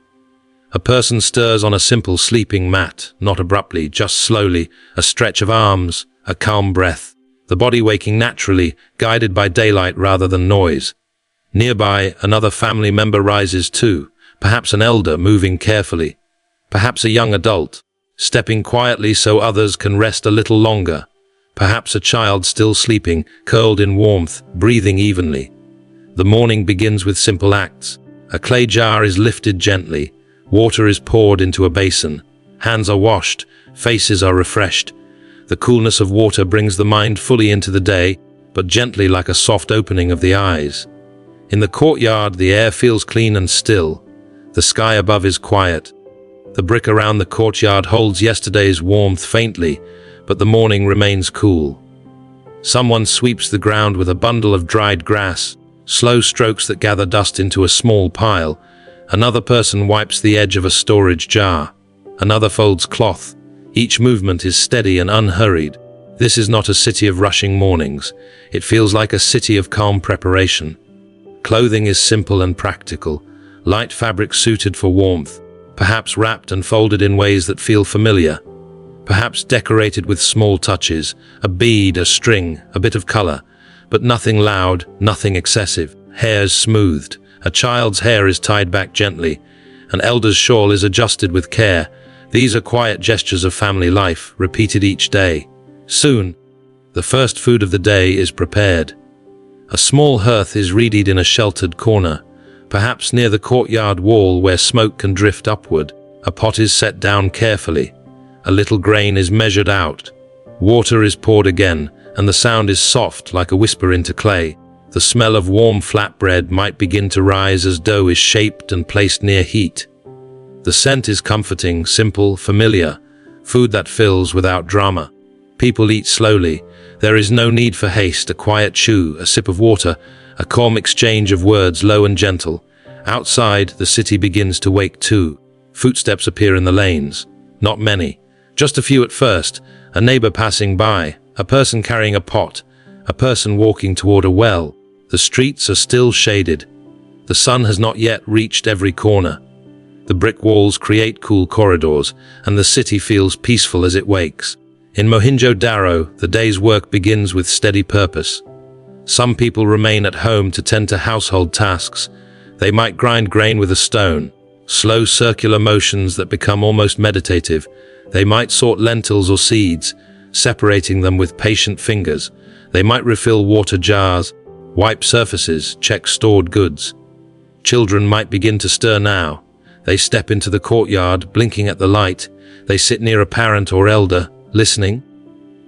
A person stirs on a simple sleeping mat, not abruptly, just slowly, a stretch of arms, a calm breath, the body waking naturally, guided by daylight rather than noise. Nearby, another family member rises too, perhaps an elder moving carefully, perhaps a young adult, stepping quietly so others can rest a little longer, perhaps a child still sleeping, curled in warmth, breathing evenly. The morning begins with simple acts. A clay jar is lifted gently, water is poured into a basin, hands are washed, faces are refreshed. The coolness of water brings the mind fully into the day, but gently like a soft opening of the eyes. In the courtyard, the air feels clean and still. The sky above is quiet. The brick around the courtyard holds yesterday's warmth faintly, but the morning remains cool. Someone sweeps the ground with a bundle of dried grass, slow strokes that gather dust into a small pile. Another person wipes the edge of a storage jar. Another folds cloth. Each movement is steady and unhurried. This is not a city of rushing mornings. It feels like a city of calm preparation. Clothing is simple and practical, light fabric suited for warmth, perhaps wrapped and folded in ways that feel familiar, perhaps decorated with small touches, a bead, a string, a bit of color, but nothing loud, nothing excessive. Hairs smoothed, a child's hair is tied back gently, an elder's shawl is adjusted with care. These are quiet gestures of family life, repeated each day. Soon, the first food of the day is prepared. A small hearth is readied in a sheltered corner, perhaps near the courtyard wall where smoke can drift upward. A pot is set down carefully. A little grain is measured out. Water is poured again, and the sound is soft like a whisper into clay. The smell of warm flatbread might begin to rise as dough is shaped and placed near heat. The scent is comforting, simple, familiar, food that fills without drama. People eat slowly. There is no need for haste, a quiet chew, a sip of water, a calm exchange of words, low and gentle. Outside, the city begins to wake too. Footsteps appear in the lanes. Not many. Just a few at first. A neighbor passing by, a person carrying a pot, a person walking toward a well. The streets are still shaded. The sun has not yet reached every corner. The brick walls create cool corridors, and the city feels peaceful as it wakes. In Mohenjo-daro, the day's work begins with steady purpose. Some people remain at home to tend to household tasks. They might grind grain with a stone, slow circular motions that become almost meditative. They might sort lentils or seeds, separating them with patient fingers. They might refill water jars, wipe surfaces, check stored goods. Children might begin to stir now. They step into the courtyard, blinking at the light. They sit near a parent or elder, listening.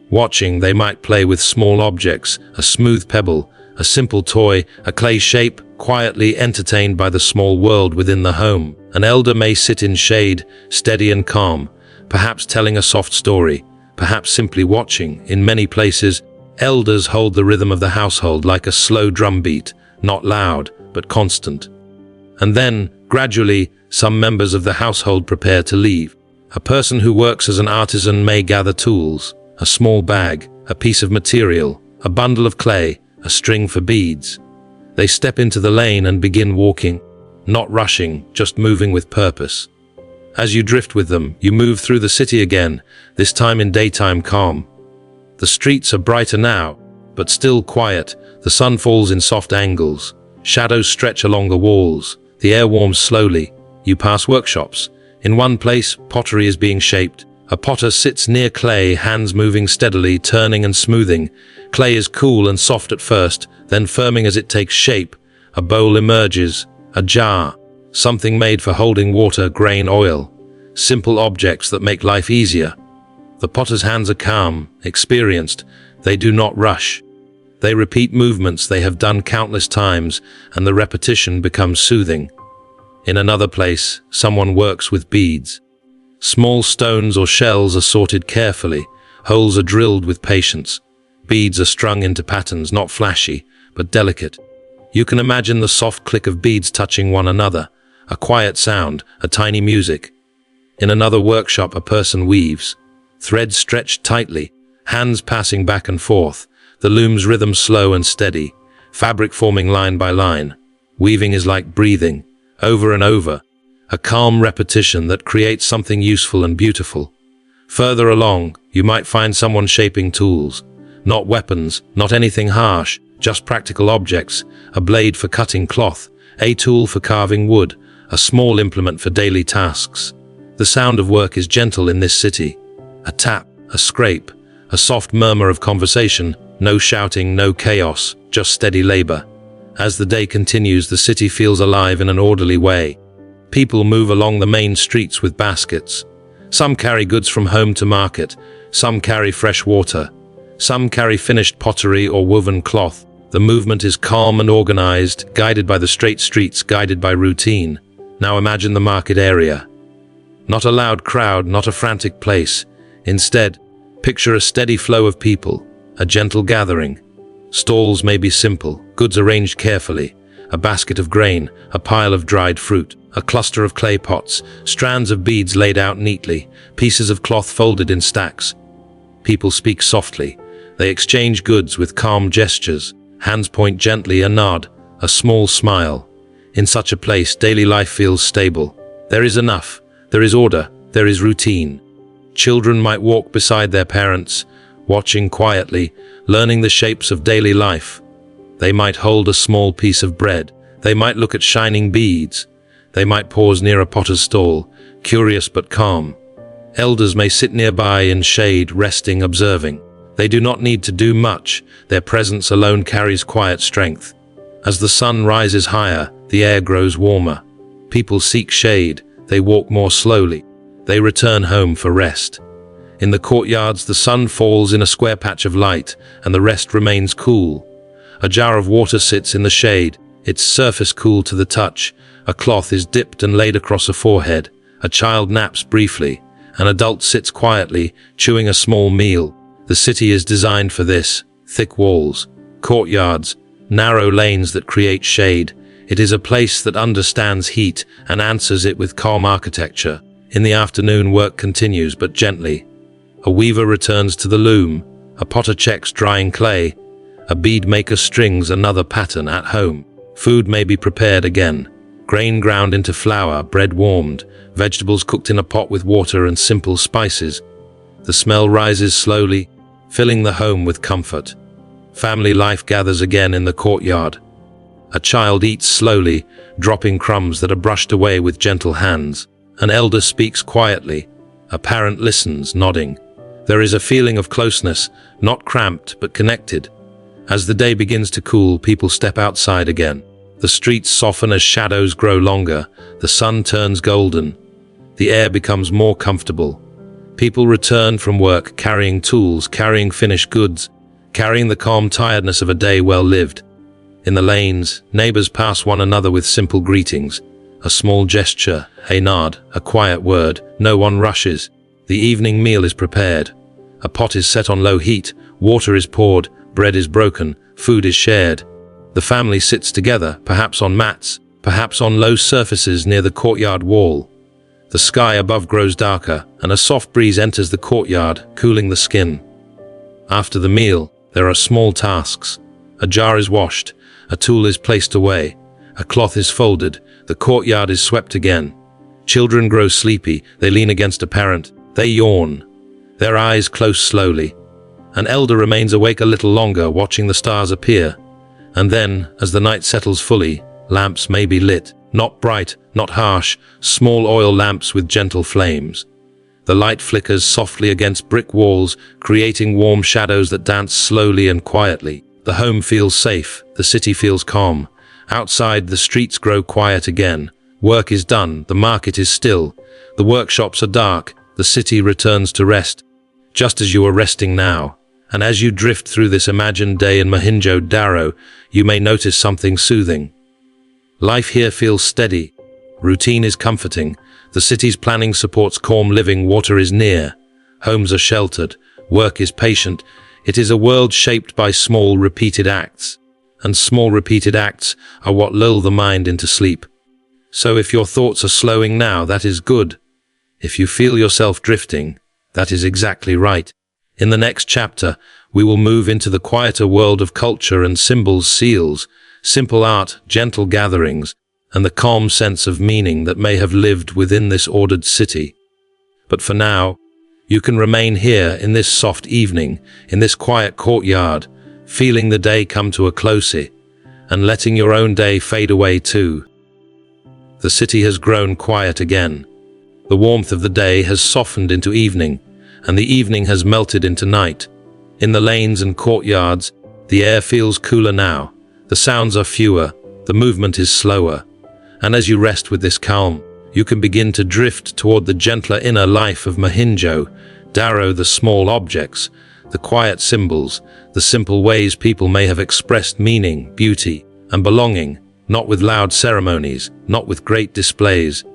Watching, they might play with small objects, a smooth pebble, a simple toy, a clay shape, quietly entertained by the small world within the home. An elder may sit in shade, steady and calm, perhaps telling a soft story, perhaps simply watching. In many places, elders hold the rhythm of the household like a slow drum beat, not loud, but constant. And then, gradually, some members of the household prepare to leave. A person who works as an artisan may gather tools, a small bag, a piece of material, a bundle of clay, a string for beads. They step into the lane and begin walking, not rushing, just moving with purpose. As you drift with them, you move through the city again, this time in daytime calm. The streets are brighter now, but still quiet. The sun falls in soft angles. Shadows stretch along the walls. The air warms slowly. You pass workshops. In one place, pottery is being shaped. A potter sits near clay, hands moving steadily, turning and smoothing. Clay is cool and soft at first, then firming as it takes shape. A bowl emerges, a jar, something made for holding water, grain, oil. Simple objects that make life easier. The potter's hands are calm, experienced. They do not rush. They repeat movements they have done countless times, and the repetition becomes soothing. In another place, someone works with beads. Small stones or shells are sorted carefully. Holes are drilled with patience. Beads are strung into patterns, not flashy, but delicate. You can imagine the soft click of beads touching one another, a quiet sound, a tiny music. In another workshop, a person weaves. Threads stretched tightly, hands passing back and forth, the loom's rhythm slow and steady, fabric forming line by line. Weaving is like breathing, over and over, a calm repetition that creates something useful and beautiful. Further along, you might find someone shaping tools. Not weapons, not anything harsh, just practical objects, a blade for cutting cloth, a tool for carving wood, a small implement for daily tasks. The sound of work is gentle in this city. A tap, a scrape, a soft murmur of conversation, no shouting, no chaos, just steady labor. As the day continues, the city feels alive in an orderly way. People move along the main streets with baskets. Some carry goods from home to market, some carry fresh water, some carry finished pottery or woven cloth. The movement is calm and organized, guided by the straight streets, guided by routine. Now imagine the market area. Not a loud crowd, not a frantic place. Instead, picture a steady flow of people, a gentle gathering. Stalls may be simple, goods arranged carefully, a basket of grain, a pile of dried fruit, a cluster of clay pots, strands of beads laid out neatly, pieces of cloth folded in stacks. People speak softly. They exchange goods with calm gestures. Hands point gently, a nod, a small smile. In such a place, daily life feels stable. There is enough. There is order. There is routine. Children might walk beside their parents, watching quietly, learning the shapes of daily life. They might hold a small piece of bread. They might look at shining beads. They might pause near a potter's stall, curious but calm. Elders may sit nearby in shade, resting, observing. They do not need to do much. Their presence alone carries quiet strength. As the sun rises higher, the air grows warmer. People seek shade. They walk more slowly. They return home for rest. In the courtyards, the sun falls in a square patch of light, and the rest remains cool. A jar of water sits in the shade, its surface cool to the touch. A cloth is dipped and laid across a forehead. A child naps briefly. An adult sits quietly, chewing a small meal. The city is designed for this. Thick walls, courtyards, narrow lanes that create shade. It is a place that understands heat and answers it with calm architecture. In the afternoon, work continues, but gently. A weaver returns to the loom. A potter checks drying clay. A bead maker strings another pattern at home. Food may be prepared again. Grain ground into flour, bread warmed, vegetables cooked in a pot with water and simple spices. The smell rises slowly, filling the home with comfort. Family life gathers again in the courtyard. A child eats slowly, dropping crumbs that are brushed away with gentle hands. An elder speaks quietly. A parent listens, nodding. There is a feeling of closeness, not cramped but connected. As the day begins to cool, people step outside again. The streets soften as shadows grow longer. The sun turns golden. The air becomes more comfortable. People return from work carrying tools, carrying finished goods, carrying the calm tiredness of a day well lived. In the lanes, neighbors pass one another with simple greetings. A small gesture, a nod, a quiet word. No one rushes. The evening meal is prepared. A pot is set on low heat. Water is poured. Bread is broken. Food is shared. The family sits together, perhaps on mats, perhaps on low surfaces near the courtyard wall. The sky above grows darker, and a soft breeze enters the courtyard, cooling the skin. After the meal, there are small tasks. A jar is washed. A tool is placed away. A cloth is folded. The courtyard is swept again. Children grow sleepy. They lean against a parent. They yawn. Their eyes close slowly. An elder remains awake a little longer, watching the stars appear. And then, as the night settles fully, lamps may be lit. Not bright, not harsh, small oil lamps with gentle flames. The light flickers softly against brick walls, creating warm shadows that dance slowly and quietly. The home feels safe. The city feels calm. Outside, the streets grow quiet again. Work is done. The market is still. The workshops are dark. The city returns to rest, just as you are resting now. And as you drift through this imagined day in Mohenjo-daro, you may notice something soothing. Life here feels steady. Routine is comforting. The city's planning supports calm living. Water is near. Homes are sheltered. Work is patient. It is a world shaped by small, repeated acts. And small, repeated acts are what lull the mind into sleep. So if your thoughts are slowing now, that is good. If you feel yourself drifting, that is exactly right. In the next chapter, we will move into the quieter world of culture and symbols, seals, simple art, gentle gatherings, and the calm sense of meaning that may have lived within this ordered city. But for now, you can remain here in this soft evening, in this quiet courtyard, feeling the day come to a close, and letting your own day fade away too. The city has grown quiet again. The warmth of the day has softened into evening, and the evening has melted into night. In the lanes and courtyards, the air feels cooler now. The sounds are fewer, the movement is slower. And as you rest with this calm, you can begin to drift toward the gentler inner life of Mohenjo-daro, the small objects, the quiet symbols, the simple ways people may have expressed meaning, beauty, and belonging, not with loud ceremonies, not with great displays,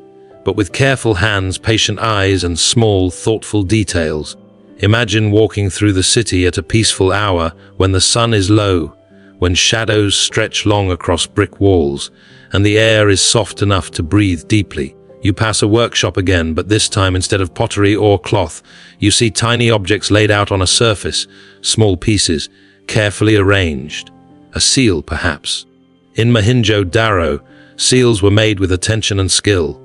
but with careful hands, patient eyes, and small, thoughtful details. Imagine walking through the city at a peaceful hour when the sun is low, when shadows stretch long across brick walls, and the air is soft enough to breathe deeply. You pass a workshop again, but this time instead of pottery or cloth, you see tiny objects laid out on a surface, small pieces, carefully arranged. A seal, perhaps. In Mohenjo-daro, seals were made with attention and skill.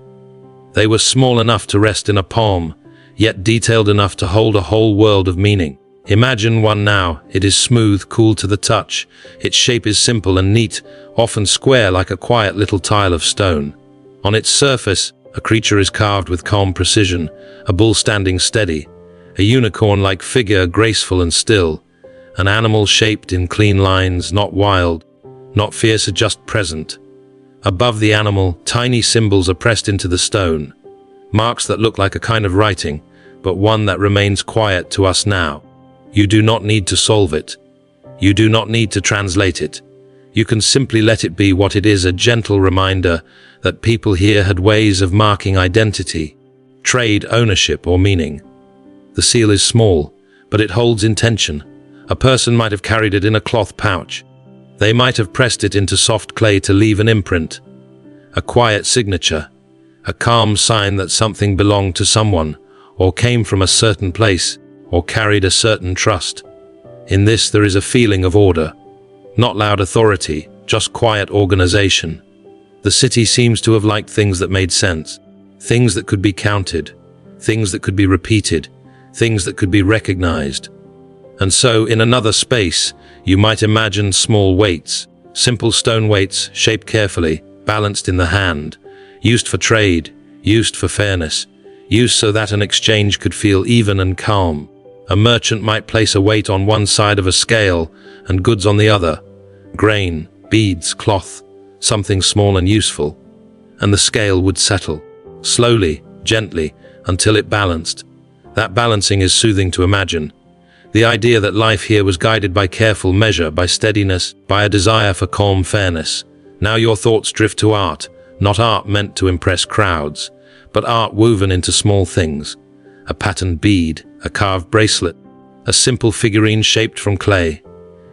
They were small enough to rest in a palm, yet detailed enough to hold a whole world of meaning. Imagine one now. It is smooth, cool to the touch. Its shape is simple and neat, often square like a quiet little tile of stone. On its surface, a creature is carved with calm precision, a bull standing steady, a unicorn-like figure graceful and still, an animal shaped in clean lines, not wild, not fierce, just present. Above the animal, tiny symbols are pressed into the stone, marks that look like a kind of writing, but one that remains quiet to us now. You do not need to solve it. You do not need to translate it. You can simply let it be what it is, a gentle reminder that people here had ways of marking identity, trade, ownership, or meaning. The seal is small, but it holds intention. A person might have carried it in a cloth pouch. They might have pressed it into soft clay to leave an imprint. A quiet signature, a calm sign that something belonged to someone, or came from a certain place, or carried a certain trust. In this there is a feeling of order. Not loud authority, just quiet organization. The city seems to have liked things that made sense, things that could be counted, things that could be repeated, things that could be recognized. And so, in another space, you might imagine small weights, simple stone weights shaped carefully, balanced in the hand, used for trade, used for fairness, used so that an exchange could feel even and calm. A merchant might place a weight on one side of a scale and goods on the other, grain, beads, cloth, something small and useful, and the scale would settle, slowly, gently, until it balanced. That balancing is soothing to imagine. The idea that life here was guided by careful measure, by steadiness, by a desire for calm fairness. Now your thoughts drift to art, not art meant to impress crowds, but art woven into small things. A patterned bead, a carved bracelet, a simple figurine shaped from clay.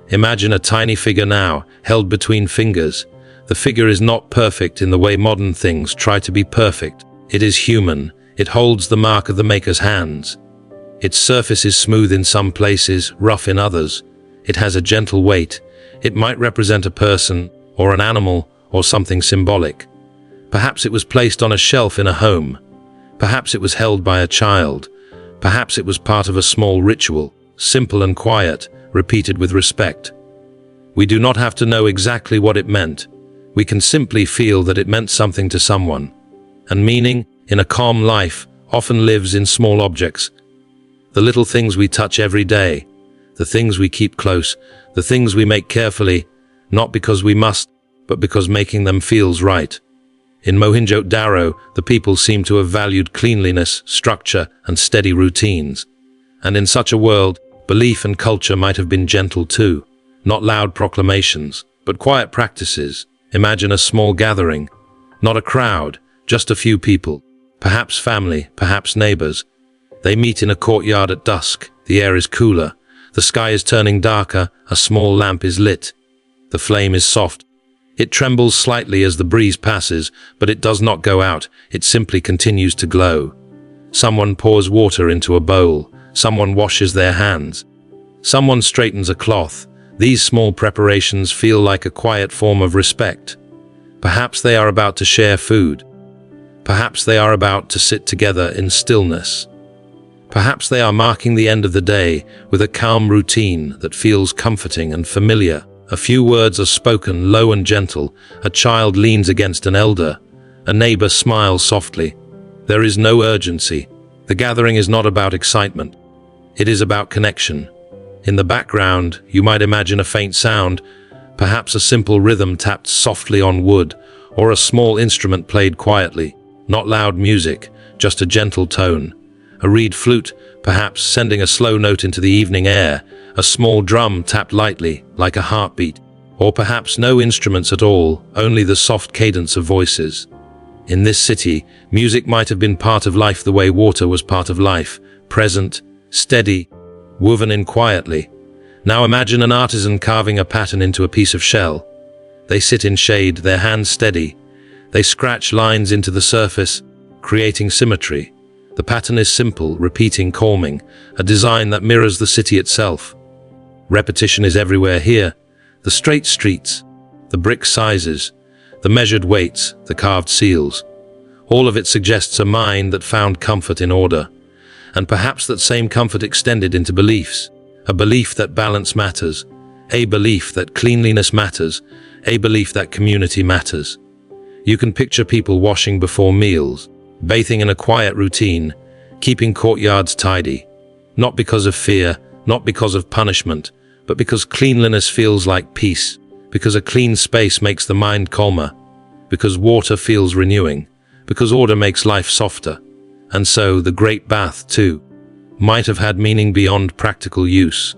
Imagine a tiny figure now, held between fingers. The figure is not perfect in the way modern things try to be perfect. It is human. It holds the mark of the maker's hands. Its surface is smooth in some places, rough in others. It has a gentle weight. It might represent a person, or an animal, or something symbolic. Perhaps it was placed on a shelf in a home. Perhaps it was held by a child. Perhaps it was part of a small ritual, simple and quiet, repeated with respect. We do not have to know exactly what it meant. We can simply feel that it meant something to someone. And meaning, in a calm life, often lives in small objects. The little things we touch every day, the things we keep close, the things we make carefully, not because we must, but because making them feels right. In Mohenjo-daro, the people seem to have valued cleanliness, structure, and steady routines. And in such a world, belief and culture might have been gentle too. Not loud proclamations, but quiet practices. Imagine a small gathering. Not a crowd, just a few people. Perhaps family, perhaps neighbors. They meet in a courtyard at dusk. The air is cooler. The sky is turning darker. A small lamp is lit. The flame is soft. It trembles slightly as the breeze passes, but it does not go out. It simply continues to glow. Someone pours water into a bowl. Someone washes their hands. Someone straightens a cloth. These small preparations feel like a quiet form of respect. Perhaps they are about to share food. Perhaps they are about to sit together in stillness. Perhaps they are marking the end of the day with a calm routine that feels comforting and familiar. A few words are spoken, low and gentle. A child leans against an elder. A neighbor smiles softly. There is no urgency. The gathering is not about excitement. It is about connection. In the background, you might imagine a faint sound, perhaps a simple rhythm tapped softly on wood, or a small instrument played quietly. Not loud music, just a gentle tone. A reed flute, perhaps sending a slow note into the evening air. A small drum tapped lightly, like a heartbeat. Or perhaps no instruments at all, only the soft cadence of voices. In this city, music might have been part of life the way water was part of life, present, steady, woven in quietly. Now imagine an artisan carving a pattern into a piece of shell. They sit in shade, their hands steady. They scratch lines into the surface, creating symmetry. The pattern is simple, repeating, calming, a design that mirrors the city itself. Repetition is everywhere here. The straight streets, the brick sizes, the measured weights, the carved seals. All of it suggests a mind that found comfort in order. And perhaps that same comfort extended into beliefs. A belief that balance matters. A belief that cleanliness matters. A belief that community matters. You can picture people washing before meals, bathing in a quiet routine, keeping courtyards tidy. Not because of fear, not because of punishment, but because cleanliness feels like peace. Because a clean space makes the mind calmer. Because water feels renewing. Because order makes life softer. And so, the Great Bath, too, might have had meaning beyond practical use.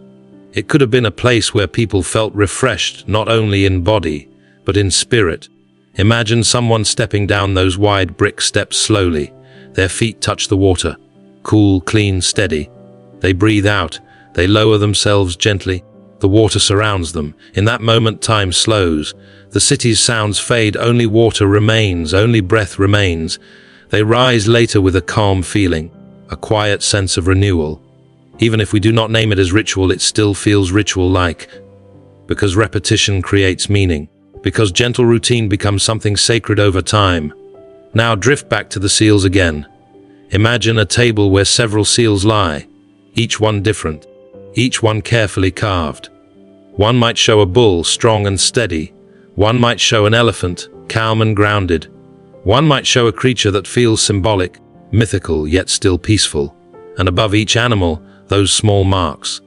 It could have been a place where people felt refreshed, not only in body, but in spirit. Imagine someone stepping down those wide brick steps slowly, Their feet touch the water. Cool, clean, steady. They breathe out. They lower themselves gently. The water surrounds them. In that moment, time slows. The city's sounds fade. Only water remains. Only breath remains. They rise later with a calm feeling, a quiet sense of renewal. Even if we do not name it as ritual, it still feels ritual-like. Because repetition creates meaning. Because gentle routine becomes something sacred over time. Now drift back to the seals again. Imagine a table where several seals lie, each one different, each one carefully carved. One might show a bull, strong and steady. One might show an elephant, calm and grounded. One might show a creature that feels symbolic, mythical yet still peaceful. And above each animal, those small marks.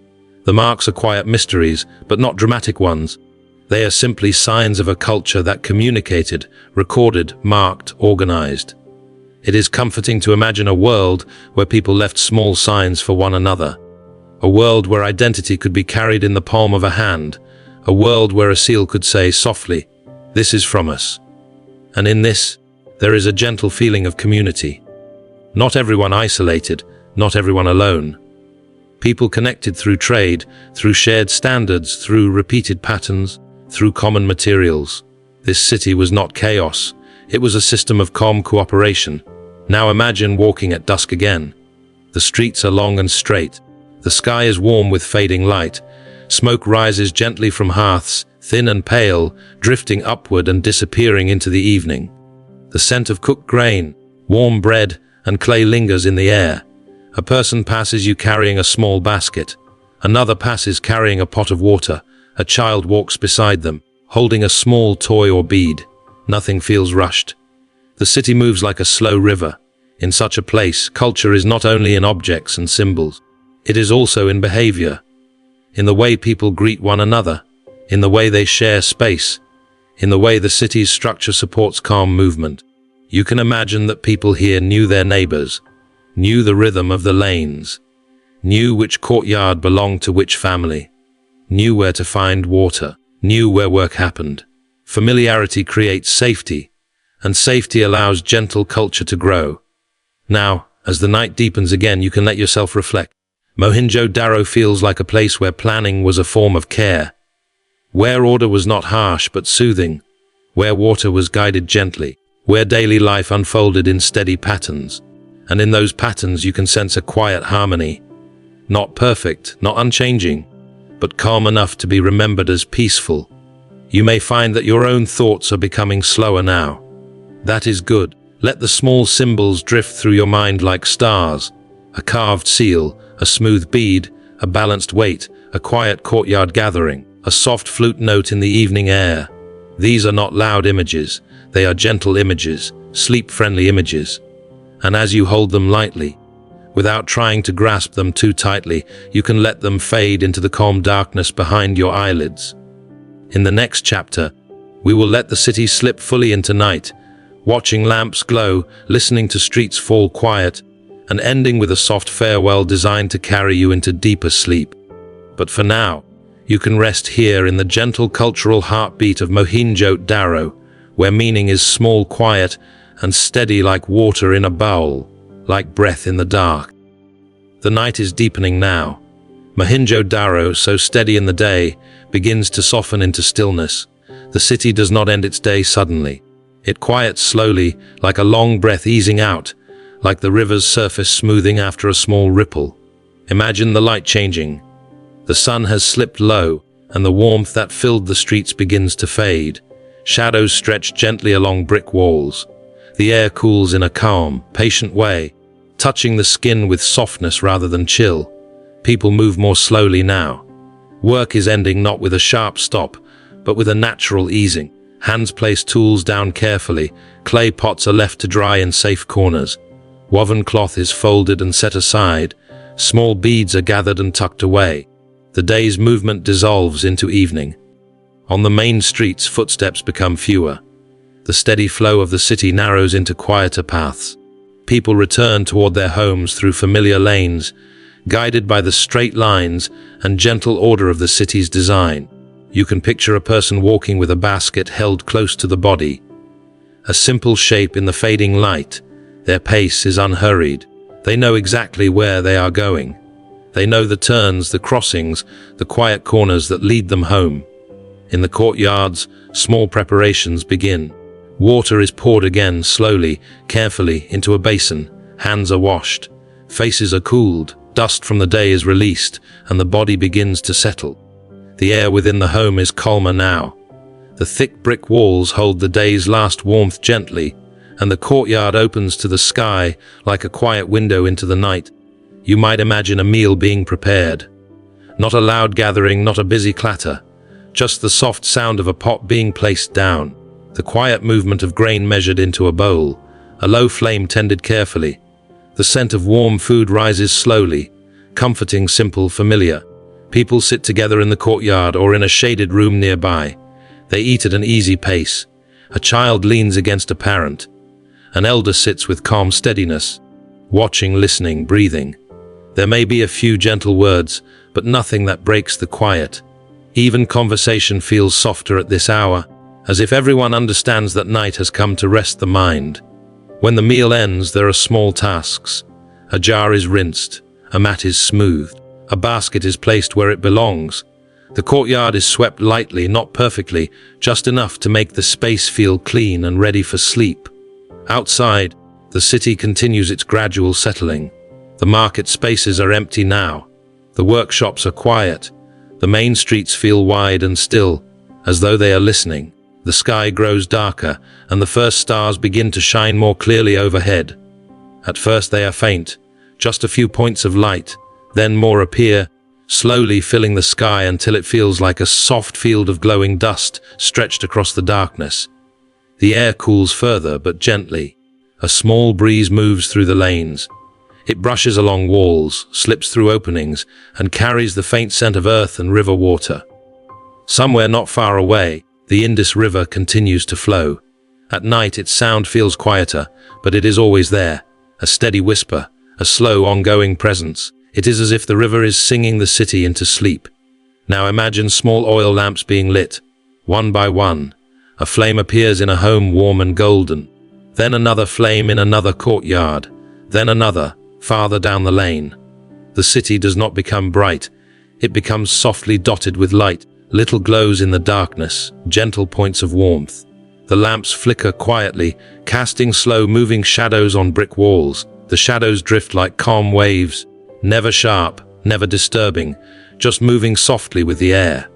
The marks are quiet mysteries, but not dramatic ones. They are simply signs of a culture that communicated, recorded, marked, organized. It is comforting to imagine a world where people left small signs for one another. A world where identity could be carried in the palm of a hand. A world where a seal could say softly, "This is from us." And in this, there is a gentle feeling of community. Not everyone isolated, not everyone alone. People connected through trade, through shared standards, through repeated patterns, through common materials. This city was not chaos. It was a system of calm cooperation. Now imagine walking at dusk again. The streets are long and straight. The sky is warm with fading light. Smoke rises gently from hearths, thin and pale, drifting upward and disappearing into the evening. The scent of cooked grain, warm bread, and clay lingers in the air. A person passes you carrying a small basket. Another passes carrying a pot of water. A child walks beside them, holding a small toy or bead. Nothing feels rushed. The city moves like a slow river. In such a place, culture is not only in objects and symbols. It is also in behavior. In the way people greet one another. In the way they share space. In the way the city's structure supports calm movement. You can imagine that people here knew their neighbors, knew the rhythm of the lanes, knew which courtyard belonged to which family, knew where to find water, knew where work happened. Familiarity creates safety, and safety allows gentle culture to grow. Now, as the night deepens again, you can let yourself reflect. Mohenjo-daro feels like a place where planning was a form of care, where order was not harsh but soothing, where water was guided gently, where daily life unfolded in steady patterns. And in those patterns you can sense a quiet harmony, not perfect, not unchanging, but calm enough to be remembered as peaceful. You may find that your own thoughts are becoming slower now. That is good. Let the small symbols drift through your mind like stars. A carved seal, a smooth bead, a balanced weight, a quiet courtyard gathering, a soft flute note in the evening air. These are not loud images. They are gentle images, sleep-friendly images. And as you hold them lightly, without trying to grasp them too tightly, you can let them fade into the calm darkness behind your eyelids. In the next chapter, we will let the city slip fully into night, watching lamps glow, listening to streets fall quiet, and ending with a soft farewell designed to carry you into deeper sleep. But for now, you can rest here in the gentle cultural heartbeat of Mohenjo-daro, where meaning is small, quiet, and steady like water in a bowl, like breath in the dark. The night is deepening now. Mohenjo-daro, so steady in the day, begins to soften into stillness. The city does not end its day suddenly. It quiets slowly, like a long breath easing out, like the river's surface smoothing after a small ripple. Imagine the light changing. The sun has slipped low, and the warmth that filled the streets begins to fade. Shadows stretch gently along brick walls. The air cools in a calm, patient way, touching the skin with softness rather than chill. People move more slowly now. Work is ending not with a sharp stop, but with a natural easing. Hands place tools down carefully. Clay pots are left to dry in safe corners. Woven cloth is folded and set aside. Small beads are gathered and tucked away. The day's movement dissolves into evening. On the main streets, footsteps become fewer. The steady flow of the city narrows into quieter paths. People return toward their homes through familiar lanes, guided by the straight lines and gentle order of the city's design. You can picture a person walking with a basket held close to the body. A simple shape in the fading light, Their pace is unhurried. They know exactly where they are going. They know the turns, the crossings, the quiet corners that lead them home. In the courtyards, small preparations begin. Water is poured again, slowly, carefully, into a basin. Hands are washed. Faces are cooled. Dust from the day is released, and the body begins to settle. The air within the home is calmer now. The thick brick walls hold the day's last warmth gently, and the courtyard opens to the sky like a quiet window into the night. You might imagine a meal being prepared. Not a loud gathering, not a busy clatter. Just the soft sound of a pot being placed down. The quiet movement of grain measured into a bowl. A low flame tended carefully. The scent of warm food rises slowly. Comforting, simple, familiar. People sit together in the courtyard or in a shaded room nearby. They eat at an easy pace. A child leans against a parent. An elder sits with calm steadiness, watching, listening, breathing. There may be a few gentle words, but nothing that breaks the quiet. Even conversation feels softer at this hour, as if everyone understands that night has come to rest the mind. When the meal ends, there are small tasks. A jar is rinsed, a mat is smoothed, a basket is placed where it belongs. The courtyard is swept lightly, not perfectly, just enough to make the space feel clean and ready for sleep. Outside, the city continues its gradual settling. The market spaces are empty now. The workshops are quiet. The main streets feel wide and still, as though they are listening. The sky grows darker, and the first stars begin to shine more clearly overhead. At first they are faint, just a few points of light, then more appear, slowly filling the sky until it feels like a soft field of glowing dust stretched across the darkness. The air cools further, but gently. A small breeze moves through the lanes. It brushes along walls, slips through openings, and carries the faint scent of earth and river water. Somewhere not far away, the Indus River continues to flow. At night its sound feels quieter, but it is always there, a steady whisper, a slow, ongoing presence. It is as if the river is singing the city into sleep. Now imagine small oil lamps being lit, one by one. A flame appears in a home warm and golden. Then another flame in another courtyard. Then another, farther down the lane. The city does not become bright. It becomes softly dotted with light, little glows in the darkness, gentle points of warmth. The lamps flicker quietly, casting slow moving shadows on brick walls. The shadows drift like calm waves, never sharp, never disturbing, just moving softly with the air.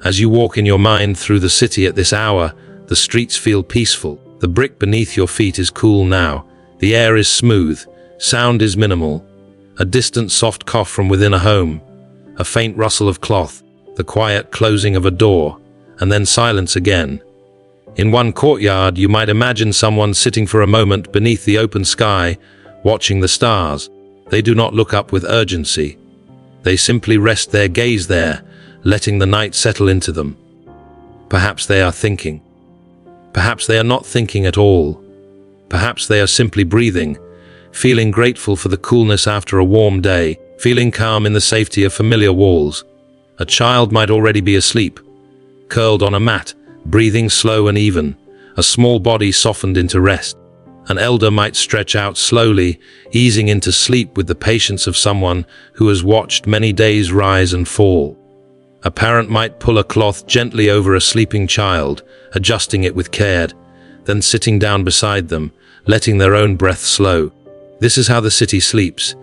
As you walk in your mind through the city at this hour, the streets feel peaceful. The brick beneath your feet is cool now. The air is smooth. Sound is minimal. A distant soft cough from within a home. A faint rustle of cloth. The quiet closing of a door. And then silence again. In one courtyard, you might imagine someone sitting for a moment beneath the open sky, watching the stars. They do not look up with urgency. They simply rest their gaze there, letting the night settle into them. Perhaps they are thinking. Perhaps they are not thinking at all. Perhaps they are simply breathing, feeling grateful for the coolness after a warm day, feeling calm in the safety of familiar walls. A child might already be asleep, curled on a mat, breathing slow and even, a small body softened into rest. An elder might stretch out slowly, easing into sleep with the patience of someone who has watched many days rise and fall. A parent might pull a cloth gently over a sleeping child, adjusting it with care, then sitting down beside them, letting their own breath slow. This is how the city sleeps,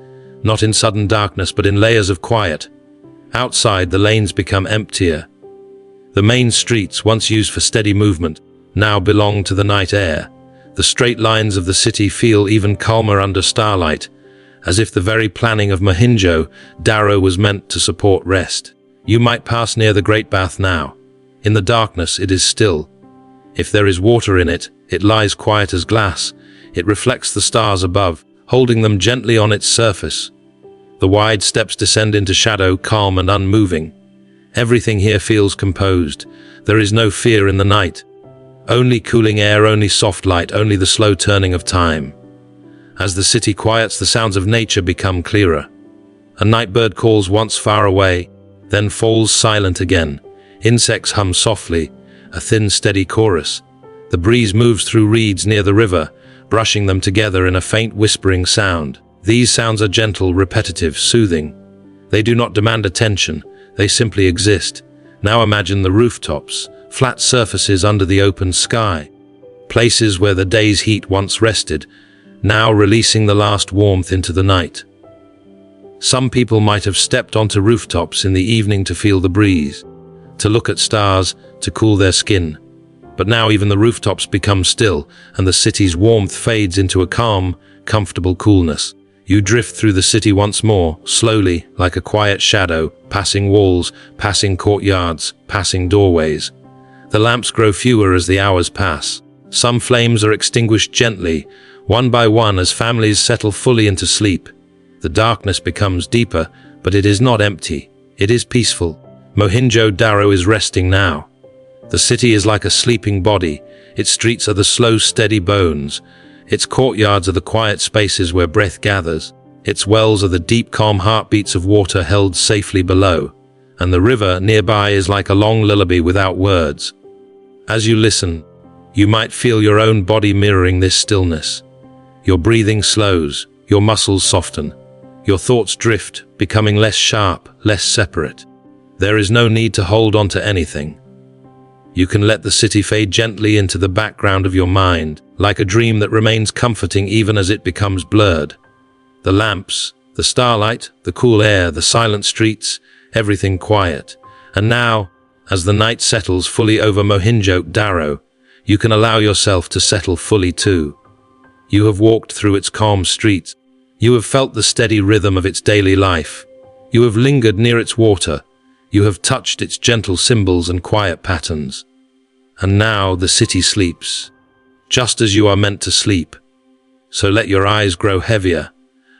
not in sudden darkness but in layers of quiet. Outside, the lanes become emptier. The main streets, once used for steady movement, now belong to the night air. The straight lines of the city feel even calmer under starlight, as if the very planning of Mohenjo-daro was meant to support rest. You might pass near the Great Bath now. In the darkness, it is still. If there is water in it, it lies quiet as glass. It reflects the stars above, holding them gently on its surface. The wide steps descend into shadow, calm and unmoving. Everything here feels composed. There is no fear in the night. Only cooling air, only soft light, only the slow turning of time. As the city quiets, the sounds of nature become clearer. A night bird calls once far away, then falls silent again. Insects hum softly, a thin, steady chorus. The breeze moves through reeds near the river, brushing them together in a faint whispering sound. These sounds are gentle, repetitive, soothing. They do not demand attention, they simply exist. Now imagine the rooftops, flat surfaces under the open sky, places where the day's heat once rested, now releasing the last warmth into the night. Some people might have stepped onto rooftops in the evening to feel the breeze, to look at stars, to cool their skin. But now even the rooftops become still, and the city's warmth fades into a calm, comfortable coolness. You drift through the city once more, slowly, like a quiet shadow, passing walls, passing courtyards, passing doorways. The lamps grow fewer as the hours pass. Some flames are extinguished gently, one by one, as families settle fully into sleep. The darkness becomes deeper, but it is not empty. It is peaceful. Mohenjo-daro is resting now. The city is like a sleeping body. Its streets are the slow, steady bones. Its courtyards are the quiet spaces where breath gathers. Its wells are the deep, calm heartbeats of water held safely below. And the river nearby is like a long lullaby without words. As you listen, you might feel your own body mirroring this stillness. Your breathing slows, your muscles soften, your thoughts drift, becoming less sharp, less separate. There is no need to hold on to anything. You can let the city fade gently into the background of your mind, like a dream that remains comforting even as it becomes blurred. The lamps, the starlight, the cool air, the silent streets, everything quiet. And now, as the night settles fully over Mohenjo-daro, you can allow yourself to settle fully too. You have walked through its calm streets. You have felt the steady rhythm of its daily life. You have lingered near its water. You have touched its gentle symbols and quiet patterns. And now the city sleeps, just as you are meant to sleep. So let your eyes grow heavier.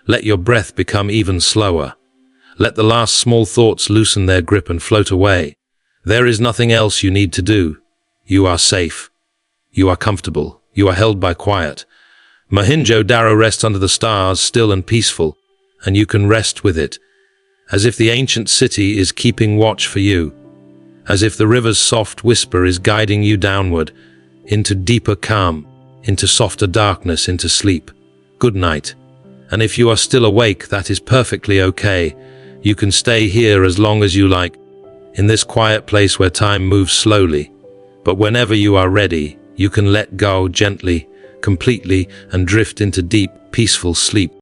Let your breath become even slower. Let the last small thoughts loosen their grip and float away. There is nothing else you need to do. You are safe. You are comfortable. You are held by quiet. Mohenjo-daro rests under the stars, still and peaceful, and you can rest with it, as if the ancient city is keeping watch for you, as if the river's soft whisper is guiding you downward, into deeper calm, into softer darkness, into sleep. Good night. And if you are still awake, that is perfectly okay. You can stay here as long as you like, in this quiet place where time moves slowly. But whenever you are ready, you can let go gently, completely, and drift into deep, peaceful sleep.